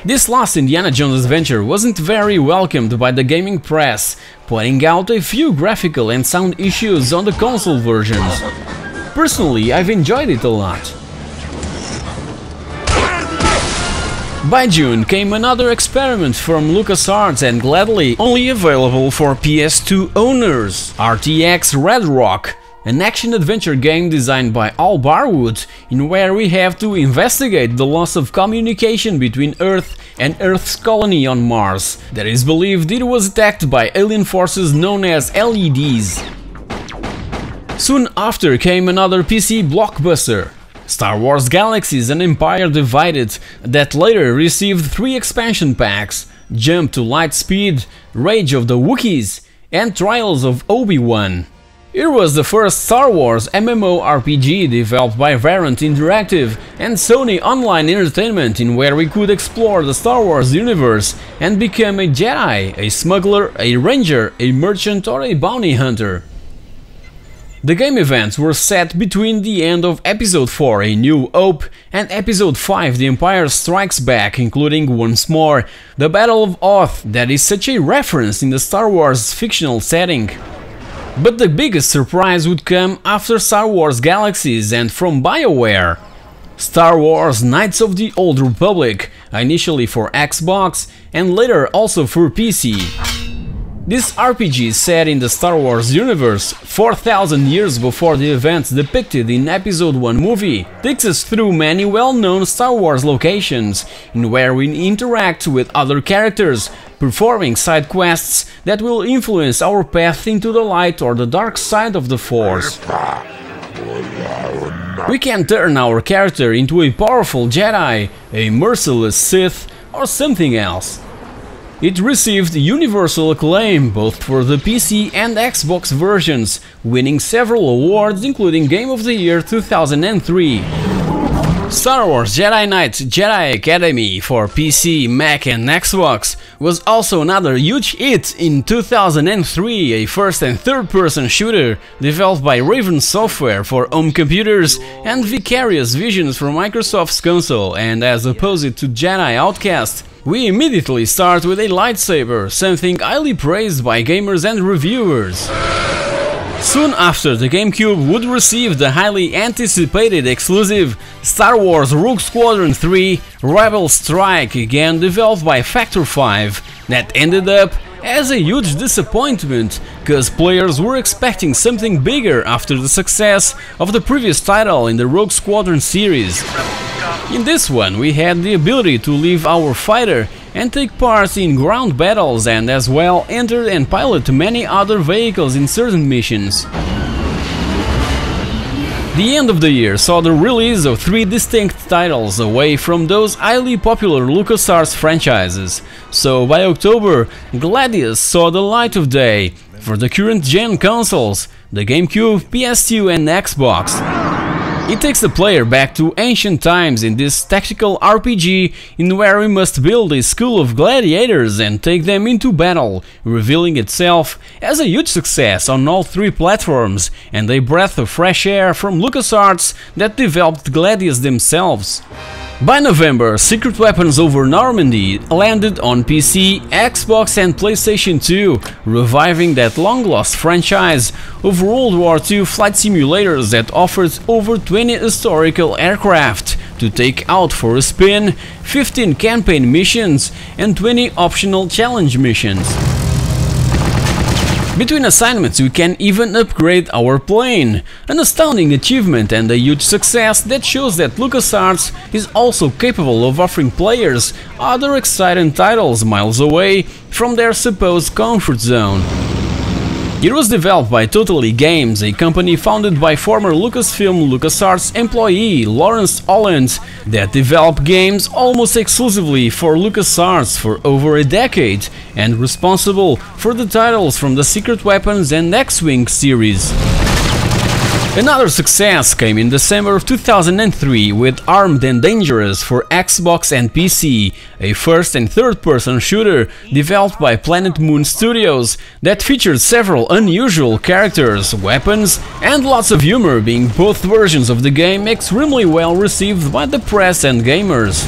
This last Indiana Jones adventure wasn't very welcomed by the gaming press, pointing out a few graphical and sound issues on the console versions. Personally, I've enjoyed it a lot. By June came another experiment from LucasArts, and gladly only available for PS2 owners, RTX Red Rock, an action-adventure game designed by Al Barwood, in where we have to investigate the loss of communication between Earth and Earth's colony on Mars, that is believed it was attacked by alien forces known as LEDs. Soon after came another PC blockbuster, Star Wars Galaxies: An Empire Divided, that later received 3 expansion packs: Jump to Lightspeed, Rage of the Wookiees, and Trials of Obi-Wan. It was the first Star Wars MMORPG developed by Variant Interactive and Sony Online Entertainment, in where we could explore the Star Wars universe and become a Jedi, a smuggler, a ranger, a merchant or a bounty hunter. The game events were set between the end of Episode 4, A New Hope, and Episode 5, The Empire Strikes Back, including once more the Battle of Hoth, that is such a reference in the Star Wars fictional setting. But the biggest surprise would come after Star Wars Galaxies and from BioWare. Star Wars Knights of the Old Republic, initially for Xbox and later also for PC. This RPG is set in the Star Wars universe, 4,000 years before the events depicted in Episode 1 movie, takes us through many well-known Star Wars locations, in where we interact with other characters, performing side quests that will influence our path into the light or the dark side of the Force. We can turn our character into a powerful Jedi, a merciless Sith, or something else. It received universal acclaim both for the PC and Xbox versions, winning several awards including Game of the Year 2003. Star Wars Jedi Knight Jedi Academy for PC, Mac and Xbox was also another huge hit in 2003, a first and third person shooter developed by Raven Software for home computers and Vicarious Visions for Microsoft's console, and as opposed to Jedi Outcast, we immediately start with a lightsaber, something highly praised by gamers and reviewers. Soon after, the GameCube would receive the highly anticipated exclusive Star Wars Rogue Squadron 3 Rebel Strike, again developed by Factor 5, that ended up as a huge disappointment, cause players were expecting something bigger after the success of the previous title in the Rogue Squadron series. In this one, we had the ability to leave our fighter and take part in ground battles, and as well enter and pilot many other vehicles in certain missions. The end of the year saw the release of 3 distinct titles away from those highly popular LucasArts franchises, so by October, Gladius saw the light of day for the current gen consoles, the GameCube, PS2 and Xbox. It takes the player back to ancient times in this tactical RPG in where we must build a school of gladiators and take them into battle, revealing itself as a huge success on all 3 platforms and a breath of fresh air from LucasArts that developed Gladius themselves. By November, Secret Weapons Over Normandy landed on PC, Xbox and PlayStation 2, reviving that long-lost franchise of World War II flight simulators that offered over 20 historical aircraft to take out for a spin, 15 campaign missions and 20 optional challenge missions. Between assignments we can even upgrade our plane, an astounding achievement and a huge success that shows that LucasArts is also capable of offering players other exciting titles miles away from their supposed comfort zone. It was developed by Totally Games, a company founded by former Lucasfilm LucasArts employee Lawrence Holland, that developed games almost exclusively for LucasArts for over a decade and responsible for the titles from the Secret Weapons and X-Wing series. Another success came in December of 2003 with Armed and Dangerous for Xbox and PC, a first and third person shooter developed by Planet Moon Studios that featured several unusual characters, weapons and lots of humor, being both versions of the game extremely well received by the press and gamers.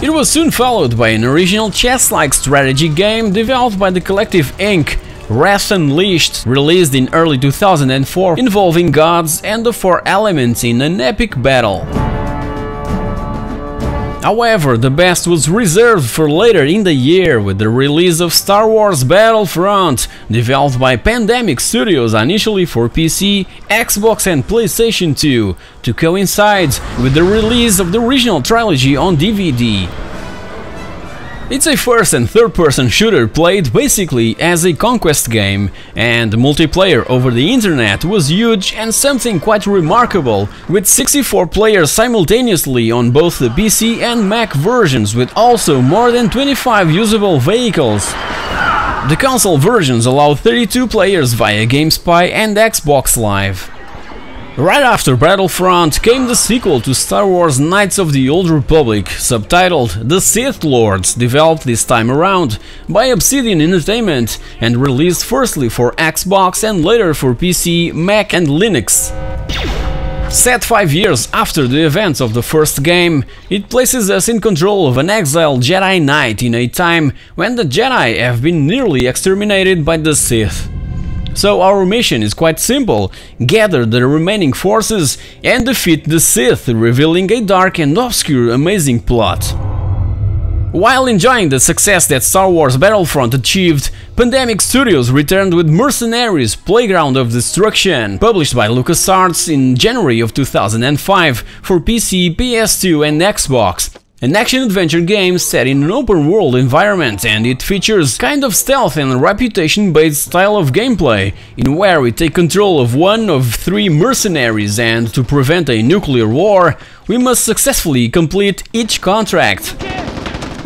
It was soon followed by an original chess-like strategy game developed by the Collective Inc., Wrath Unleashed, released in early 2004, involving gods and the 4 elements in an epic battle. However, the best was reserved for later in the year with the release of Star Wars Battlefront, developed by Pandemic Studios initially for PC, Xbox and PlayStation 2, to coincide with the release of the original trilogy on DVD. It's a first and third person shooter played basically as a conquest game, and multiplayer over the internet was huge and something quite remarkable, with 64 players simultaneously on both the PC and Mac versions, with also more than 25 usable vehicles. The console versions allow 32 players via GameSpy and Xbox Live. Right after Battlefront came the sequel to Star Wars Knights of the Old Republic, subtitled The Sith Lords, developed this time around by Obsidian Entertainment and released firstly for Xbox and later for PC, Mac and Linux. Set 5 years after the events of the first game, it places us in control of an exiled Jedi Knight in a time when the Jedi have been nearly exterminated by the Sith. So our mission is quite simple: gather the remaining forces and defeat the Sith, revealing a dark and obscure amazing plot. While enjoying the success that Star Wars Battlefront achieved, Pandemic Studios returned with Mercenaries: Playground of Destruction, published by LucasArts in January of 2005 for PC, PS2 and Xbox. An action-adventure game set in an open-world environment, and it features kind of stealth and reputation-based style of gameplay, in where we take control of one of 3 mercenaries, and to prevent a nuclear war, we must successfully complete each contract.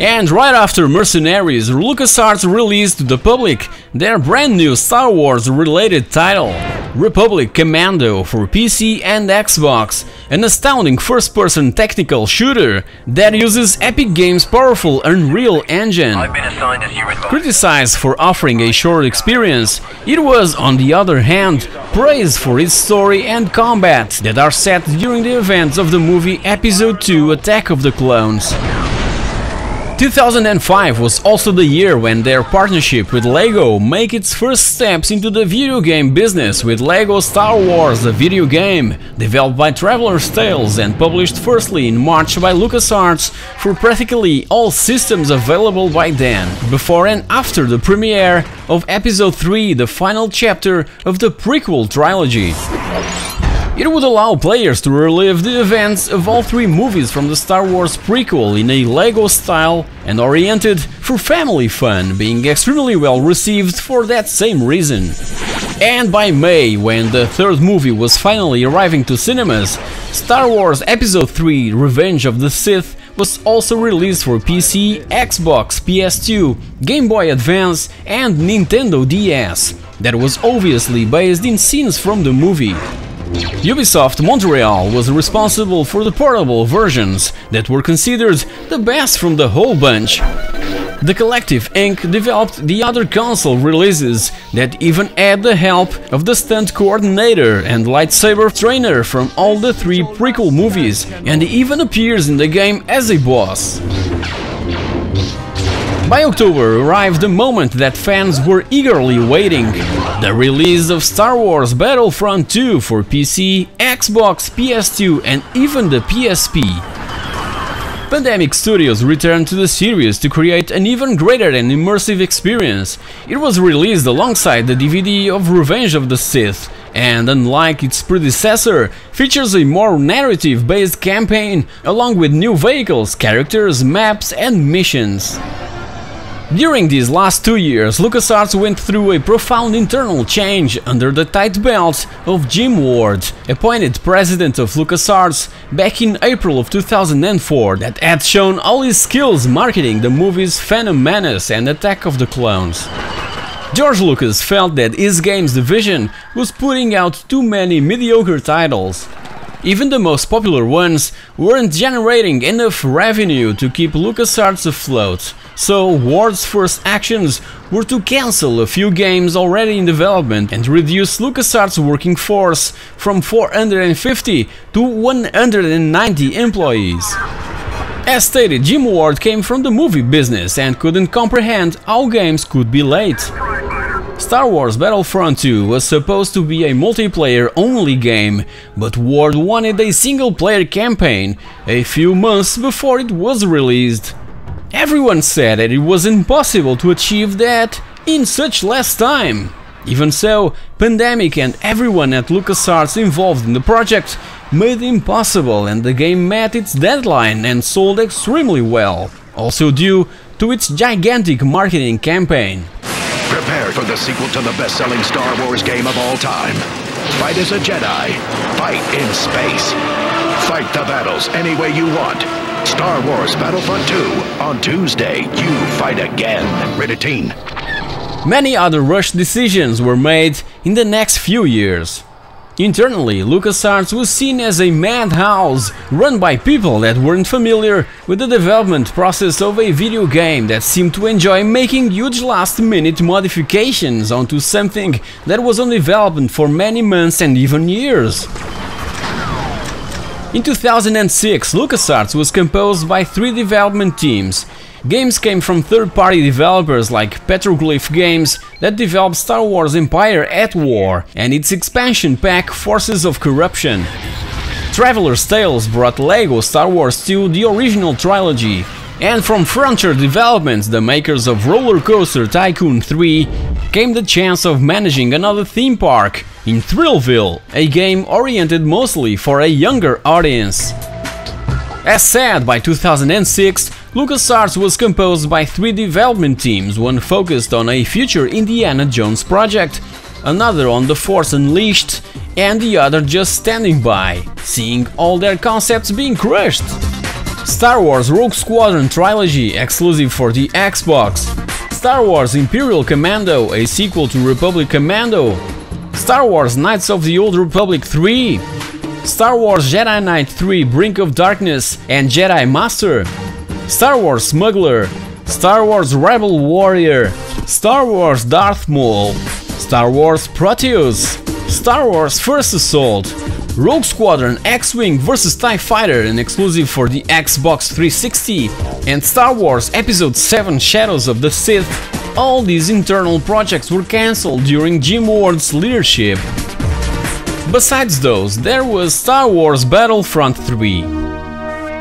And right after Mercenaries, LucasArts released to the public their brand new Star Wars related title, Republic Commando, for PC and Xbox, an astounding first-person tactical shooter that uses Epic Games' powerful Unreal Engine. Criticized for offering a short experience, it was, on the other hand, praised for its story and combat that are set during the events of the movie Episode II: Attack of the Clones. 2005 was also the year when their partnership with LEGO made its first steps into the video game business with LEGO Star Wars, the video game, developed by Traveler's Tales and published firstly in March by LucasArts for practically all systems available by then, before and after the premiere of Episode III, the final chapter of the prequel trilogy. It would allow players to relive the events of all 3 movies from the Star Wars prequel in a LEGO style and oriented for family fun, being extremely well received for that same reason. And by May, when the 3rd movie was finally arriving to cinemas, Star Wars Episode III: Revenge of the Sith was also released for PC, Xbox, PS2, Game Boy Advance and Nintendo DS, that was obviously based in scenes from the movie. Ubisoft Montreal was responsible for the portable versions that were considered the best from the whole bunch. The Collective Inc. developed the other console releases that even had the help of the stunt coordinator and lightsaber trainer from all the 3 prequel movies, and even appears in the game as a boss. By October arrived the moment that fans were eagerly waiting, the release of Star Wars Battlefront 2 for PC, Xbox, PS2 and even the PSP. Pandemic Studios returned to the series to create an even greater and immersive experience. It was released alongside the DVD of Revenge of the Sith, and unlike its predecessor, features a more narrative-based campaign along with new vehicles, characters, maps and missions. During these last 2 years, LucasArts went through a profound internal change under the tight belt of Jim Ward, appointed president of LucasArts back in April of 2004, that had shown all his skills marketing the movies Phantom Menace and Attack of the Clones. George Lucas felt that his games division was putting out too many mediocre titles. Even the most popular ones weren't generating enough revenue to keep LucasArts afloat, so Ward's first actions were to cancel a few games already in development and reduce LucasArts' working force from 450 to 190 employees. As stated, Jim Ward came from the movie business and couldn't comprehend how games could be late. Star Wars Battlefront 2 was supposed to be a multiplayer-only game, but Ward wanted a single-player campaign a few months before it was released. Everyone said that it was impossible to achieve that in such less time. Even so, Pandemic and everyone at LucasArts involved in the project made it impossible, and the game met its deadline and sold extremely well, also due to its gigantic marketing campaign. Prepare for the sequel to the best-selling Star Wars game of all time. Fight as a Jedi. Fight in space. Fight the battles any way you want. Star Wars Battlefront 2. On Tuesday, you fight again. Rated teen. Many other rushed decisions were made in the next few years. Internally, LucasArts was seen as a madhouse run by people that weren't familiar with the development process of a video game, that seemed to enjoy making huge last-minute modifications onto something that was on development for many months and even years. In 2006, LucasArts was composed by 3 development teams. Games came from third-party developers like Petroglyph Games, that developed Star Wars Empire at War and its expansion pack Forces of Corruption. Traveler's Tales brought LEGO Star Wars 2, the original trilogy, And from Frontier Developments, the makers of Roller Coaster Tycoon 3, came the chance of managing another theme park in Thrillville, a game oriented mostly for a younger audience. As said, by 2006, LucasArts was composed by 3 development teams, one focused on a future Indiana Jones project, another on The Force Unleashed, and the other just standing by, seeing all their concepts being crushed. Star Wars Rogue Squadron Trilogy, exclusive for the Xbox. Star Wars Imperial Commando, a sequel to Republic Commando. Star Wars Knights of the Old Republic 3. Star Wars Jedi Knight 3 Brink of Darkness and Jedi Master. Star Wars Smuggler. Star Wars Rebel Warrior. Star Wars Darth Maul. Star Wars Proteus. Star Wars First Assault. Rogue Squadron X-Wing vs TIE Fighter, an exclusive for the Xbox 360, and Star Wars Episode 7 Shadows of the Sith. All these internal projects were cancelled during Jim Ward's leadership. Besides those, there was Star Wars Battlefront 3.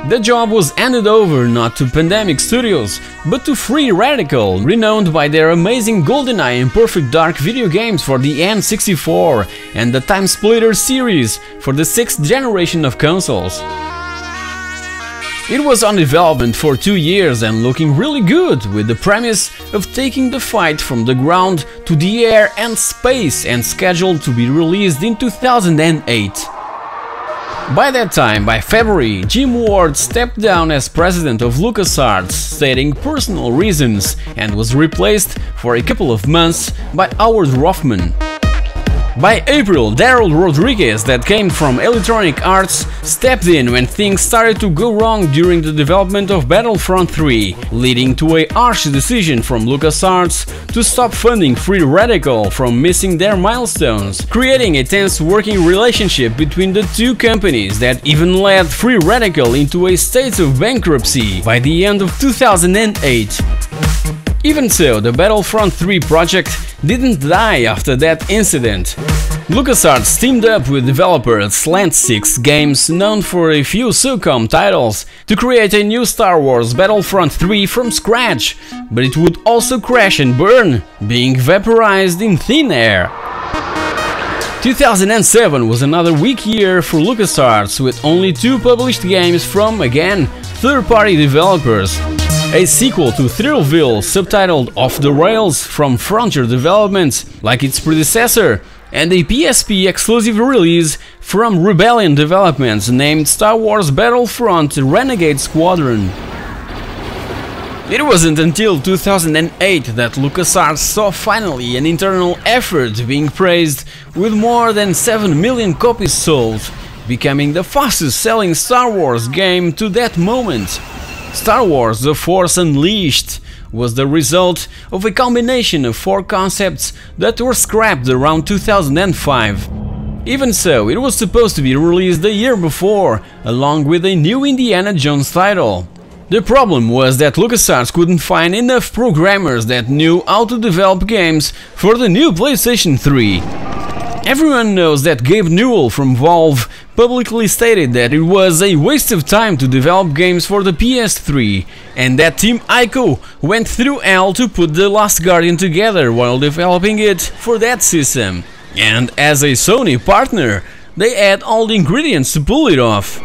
The job was handed over not to Pandemic Studios, but to Free Radical, renowned by their amazing GoldenEye and Perfect Dark video games for the N64 and the Time Splitter series for the 6th generation of consoles. It was on development for 2 years and looking really good, with the premise of taking the fight from the ground to the air and space, and scheduled to be released in 2008. By that time, by February, Jim Ward stepped down as president of LucasArts, stating personal reasons, and was replaced for a couple of months by Howard Rothman. By April, Daryl Rodriguez, that came from Electronic Arts, stepped in when things started to go wrong during the development of Battlefront 3, leading to a harsh decision from LucasArts to stop funding Free Radical from missing their milestones, creating a tense working relationship between the two companies that even led Free Radical into a state of bankruptcy by the end of 2008. Even so, the Battlefront 3 project didn't die after that incident. LucasArts teamed up with developer Slant 6 Games, known for a few SOCOM titles, to create a new Star Wars Battlefront 3 from scratch, but it would also crash and burn, being vaporized in thin air. 2007 was another weak year for LucasArts, with only 2 published games from, again, third-party developers. A sequel to Thrillville, subtitled Off the Rails from Frontier Developments, like its predecessor, and a PSP exclusive release from Rebellion Developments named Star Wars Battlefront Renegade Squadron. It wasn't until 2008 that LucasArts saw finally an internal effort being praised, with more than 7 million copies sold, becoming the fastest selling Star Wars game to that moment. Star Wars The Force Unleashed was the result of a combination of 4 concepts that were scrapped around 2005. Even so, it was supposed to be released the year before, along with a new Indiana Jones title. The problem was that LucasArts couldn't find enough programmers that knew how to develop games for the new PlayStation 3. Everyone knows that Gabe Newell from Valve publicly stated that it was a waste of time to develop games for the PS3, and that Team Ico went through hell to put The Last Guardian together while developing it for that system. And as a Sony partner, they had all the ingredients to pull it off.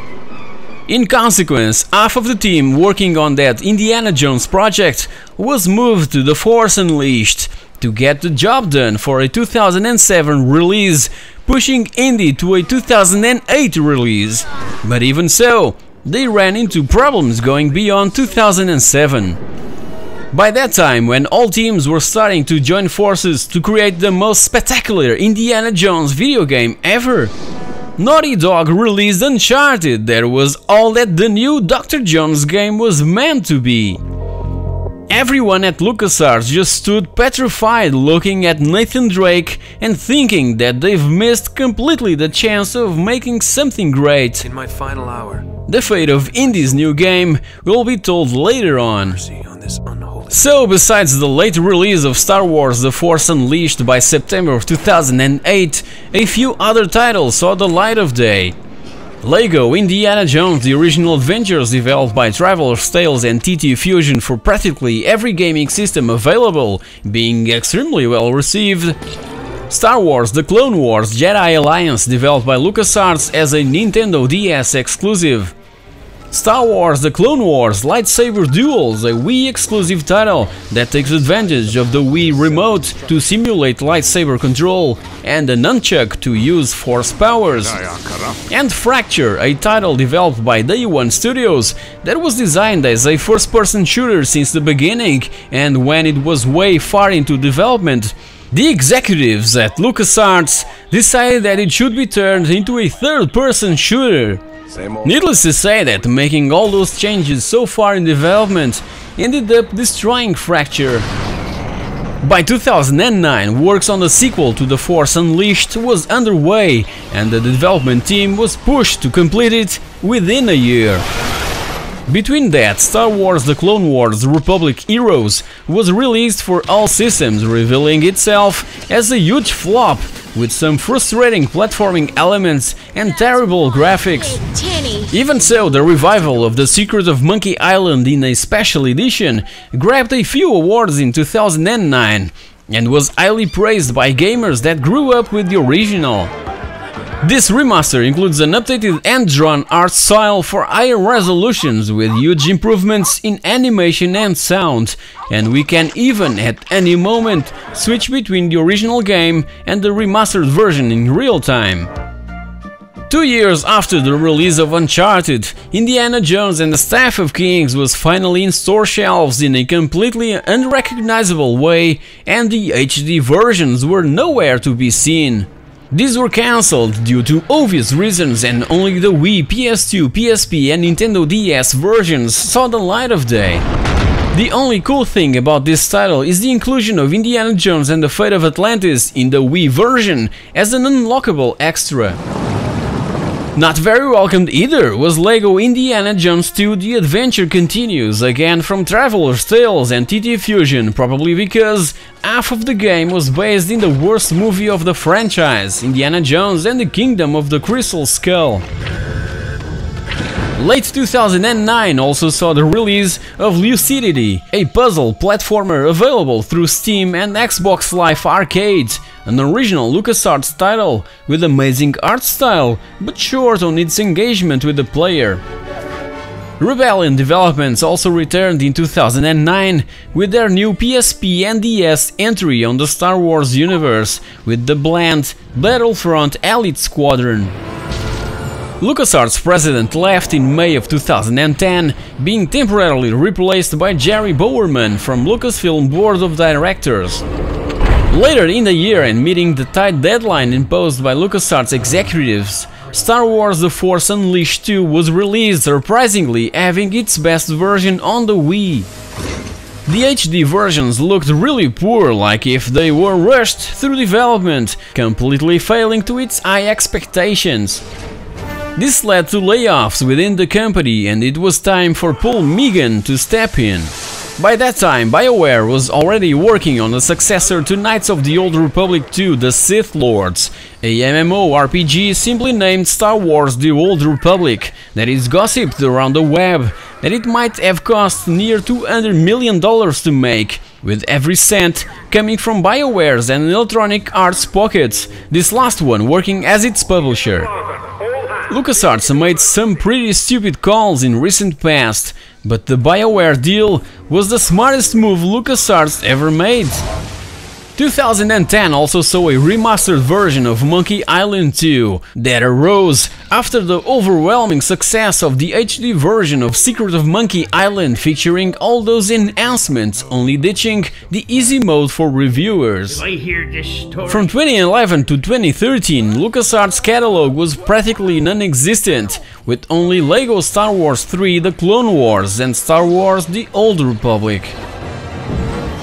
In consequence, half of the team working on that Indiana Jones project was moved to The Force Unleashed to get the job done for a 2007 release, pushing Indy to a 2008 release. But even so, they ran into problems going beyond 2007. By that time, when all teams were starting to join forces to create the most spectacular Indiana Jones video game ever, Naughty Dog released Uncharted, that was all that the new Dr. Jones game was meant to be. Everyone at LucasArts just stood petrified looking at Nathan Drake and thinking that they've missed completely the chance of making something great. In my final hour, the fate of Indy's new game will be told later on. So, besides the late release of Star Wars The Force Unleashed by September of 2008, a few other titles saw the light of day. LEGO Indiana Jones The Original Adventures, developed by Traveler's Tales and TT Fusion for practically every gaming system available, being extremely well received. Star Wars The Clone Wars Jedi Alliance, developed by LucasArts as a Nintendo DS exclusive. Star Wars The Clone Wars Lightsaber Duels, a Wii exclusive title that takes advantage of the Wii remote to simulate lightsaber control and a nunchuck to use force powers. And Fracture, a title developed by Day One Studios that was designed as a first-person shooter since the beginning, and when it was way far into development, the executives at LucasArts decided that it should be turned into a third-person shooter. Needless to say that making all those changes so far in development ended up destroying Fracture. By 2009, works on the sequel to The Force Unleashed was underway, and the development team was pushed to complete it within a year. Between that, Star Wars The Clone Wars Republic Heroes was released for all systems, revealing itself as a huge flop, with some frustrating platforming elements and terrible graphics. Even so, the revival of The Secret of Monkey Island in a special edition grabbed a few awards in 2009 and was highly praised by gamers that grew up with the original. This remaster includes an updated hand-drawn art style for higher resolutions with huge improvements in animation and sound, and we can even at any moment switch between the original game and the remastered version in real time. 2 years after the release of Uncharted, Indiana Jones and the Staff of Kings was finally in store shelves in a completely unrecognizable way, and the HD versions were nowhere to be seen. These were cancelled due to obvious reasons, and only the Wii, PS2, PSP and Nintendo DS versions saw the light of day. The only cool thing about this title is the inclusion of Indiana Jones and the Fate of Atlantis in the Wii version as an unlockable extra. Not very welcomed either was LEGO Indiana Jones 2 The Adventure Continues, again from Traveler's Tales and TT Fusion, probably because half of the game was based in the worst movie of the franchise, Indiana Jones and the Kingdom of the Crystal Skull. Late 2009 also saw the release of Lucidity, a puzzle platformer available through Steam and Xbox Live Arcade, an original LucasArts title with amazing art style, but short on its engagement with the player. Rebellion Developments also returned in 2009 with their new PSP and DS entry on the Star Wars universe with the bland Battlefront Elite Squadron. LucasArts president left in May of 2010, being temporarily replaced by Jerry Bowerman from Lucasfilm Board of Directors. Later in the year, and meeting the tight deadline imposed by LucasArts executives, Star Wars The Force Unleashed 2 was released, surprisingly having its best version on the Wii. The HD versions looked really poor, like if they were rushed through development, completely failing to its high expectations. This led to layoffs within the company, and it was time for Paul Megan to step in. By that time, BioWare was already working on the successor to Knights of the Old Republic 2 The Sith Lords, a MMORPG simply named Star Wars The Old Republic, that is gossiped around the web that it might have cost near $200 million to make, with every cent coming from BioWare's and Electronic Arts pockets, this last one working as its publisher. LucasArts made some pretty stupid calls in recent past, but the BioWare deal was the smartest move LucasArts ever made. 2010 also saw a remastered version of Monkey Island 2 that arose after the overwhelming success of the HD version of Secret of Monkey Island, featuring all those enhancements, only ditching the easy mode for reviewers. From 2011 to 2013, LucasArts' catalog was practically non-existent, with only LEGO Star Wars 3 The Clone Wars and Star Wars The Old Republic.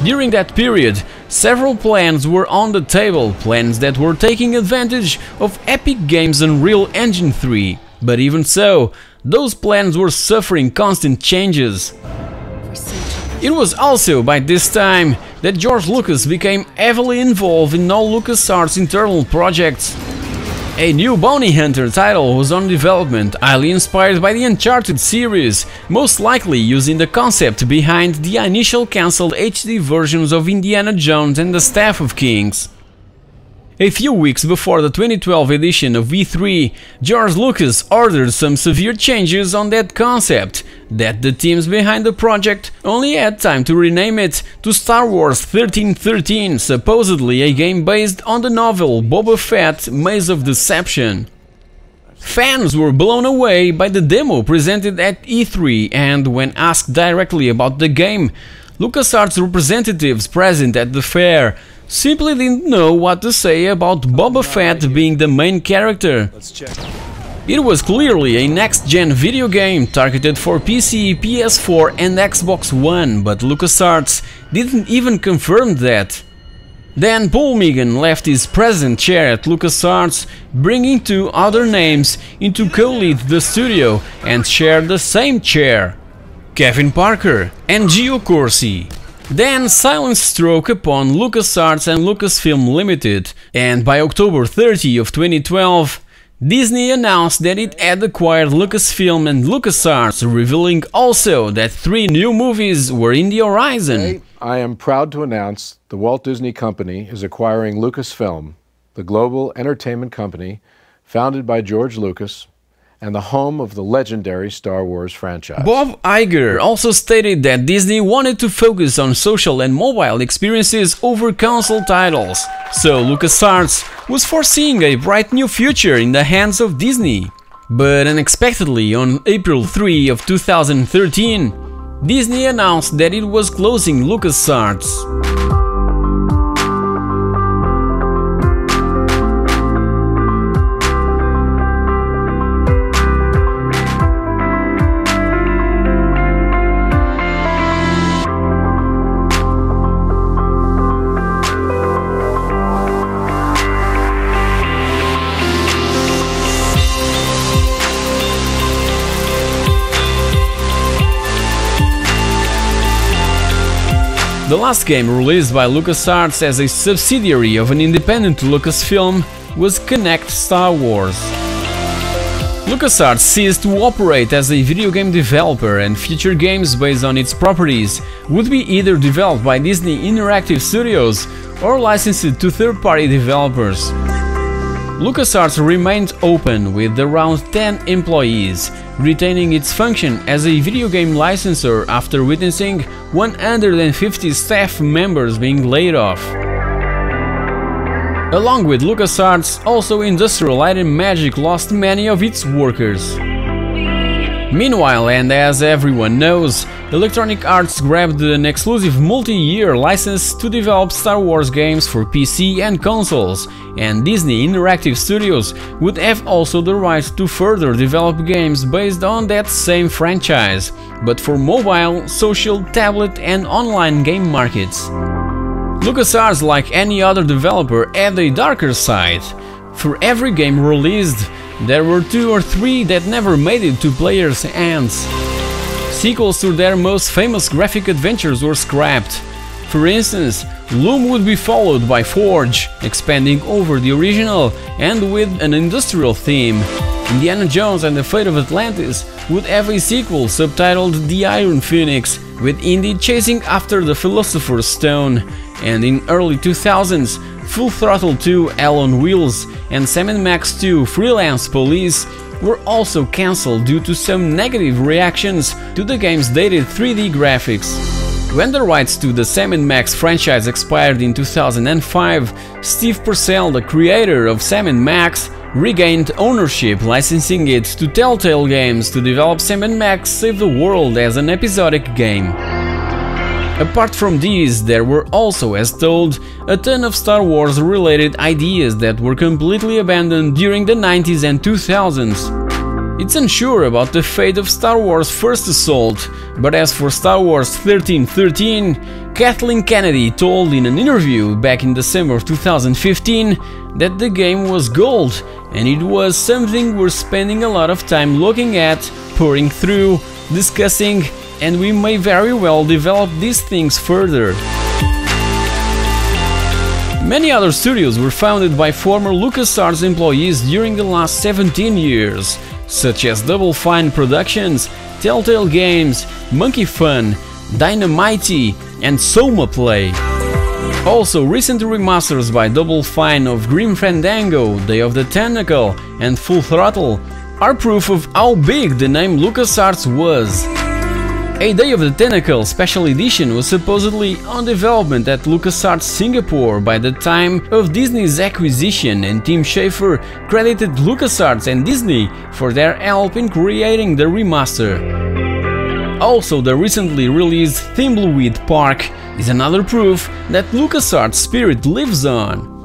During that period, several plans were on the table, plans that were taking advantage of Epic Games' Unreal Engine 3, but even so, those plans were suffering constant changes. It was also by this time that George Lucas became heavily involved in all LucasArts' internal projects. A new bounty hunter title was on development, highly inspired by the Uncharted series, most likely using the concept behind the initial cancelled HD versions of Indiana Jones and the Staff of Kings. A few weeks before the 2012 edition of E3, George Lucas ordered some severe changes on that concept, that the teams behind the project only had time to rename it to Star Wars 1313, supposedly a game based on the novel Boba Fett: Maze of Deception. Fans were blown away by the demo presented at E3, and when asked directly about the game, LucasArts representatives present at the fair simply didn't know what to say about Boba Fett being the main character. It was clearly a next-gen video game targeted for PC, PS4 and Xbox One, but LucasArts didn't even confirm that. Then Paul Megan left his present chair at LucasArts, bringing two other names in to co-lead the studio and share the same chair: Kevin Parker and Gio Corsi. Then silence struck upon LucasArts and Lucasfilm Limited, and by October 30 of 2012, Disney announced that it had acquired Lucasfilm and LucasArts, revealing also that 3 new movies were in the horizon. Today, I am proud to announce the Walt Disney Company is acquiring Lucasfilm, the global entertainment company founded by George Lucas and the home of the legendary Star Wars franchise. Bob Iger also stated that Disney wanted to focus on social and mobile experiences over console titles, so LucasArts was foreseeing a bright new future in the hands of Disney. But unexpectedly, on April 3 of 2013, Disney announced that it was closing LucasArts. The last game released by LucasArts as a subsidiary of an independent Lucasfilm was Connect Star Wars. LucasArts ceased to operate as a video game developer, and future games based on its properties would be either developed by Disney Interactive Studios or licensed to third-party developers. LucasArts remained open with around 10 employees, retaining its function as a video game licensor after witnessing 150 staff members being laid off. Along with LucasArts, also Industrial Light and Magic lost many of its workers. Meanwhile, and as everyone knows, Electronic Arts grabbed an exclusive multi-year license to develop Star Wars games for PC and consoles, and Disney Interactive Studios would have also the right to further develop games based on that same franchise, but for mobile, social, tablet and online game markets. LucasArts, like any other developer, had a darker side. For every game released, there were 2 or 3 that never made it to players' hands. Sequels to their most famous graphic adventures were scrapped. For instance, Loom would be followed by Forge, expanding over the original and with an industrial theme. Indiana Jones and the Fate of Atlantis would have a sequel subtitled The Iron Phoenix, with Indy chasing after the Philosopher's Stone, and in early 2000s, Full Throttle 2 Hell on Wheels and Sam & Max 2 Freelance Police were also cancelled due to some negative reactions to the game's dated 3D graphics. When the rights to the Sam & Max franchise expired in 2005, Steve Purcell, the creator of Sam & Max, regained ownership, licensing it to Telltale Games to develop Sam & Max Save the World as an episodic game. Apart from these, there were also, as told, a ton of Star Wars related ideas that were completely abandoned during the 90s and 2000s. It's unsure about the fate of Star Wars First Assault, but as for Star Wars 1313, Kathleen Kennedy told in an interview back in December of 2015 that the game was gold, and it was something we're spending a lot of time looking at, pouring through, discussing, and we may very well develop these things further. Many other studios were founded by former LucasArts employees during the last 17 years, such as Double Fine Productions, Telltale Games, Monkey Fun, Dynamite and Soma Play. Also, recent remasters by Double Fine of Grim Fandango, Day of the Tentacle and Full Throttle are proof of how big the name LucasArts was. A Day of the Tentacle Special Edition was supposedly on development at LucasArts Singapore by the time of Disney's acquisition, and Tim Schafer credited LucasArts and Disney for their help in creating the remaster. Also, the recently released Thimbleweed Park is another proof that LucasArts' spirit lives on.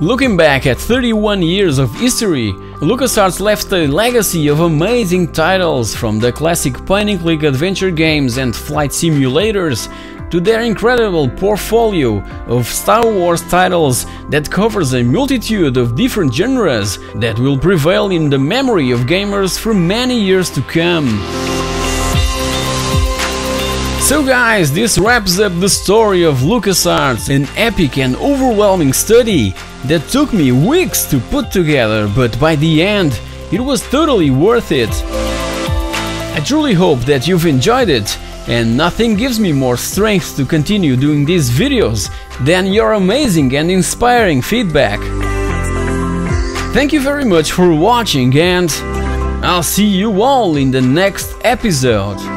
Looking back at 31 years of history, LucasArts left a legacy of amazing titles, from the classic point-and-click adventure games and flight simulators to their incredible portfolio of Star Wars titles that covers a multitude of different genres that will prevail in the memory of gamers for many years to come. So guys, this wraps up the story of LucasArts, an epic and overwhelming study that took me weeks to put together, but by the end, it was totally worth it. I truly hope that you've enjoyed it, and nothing gives me more strength to continue doing these videos than your amazing and inspiring feedback. Thank you very much for watching, and I'll see you all in the next episode.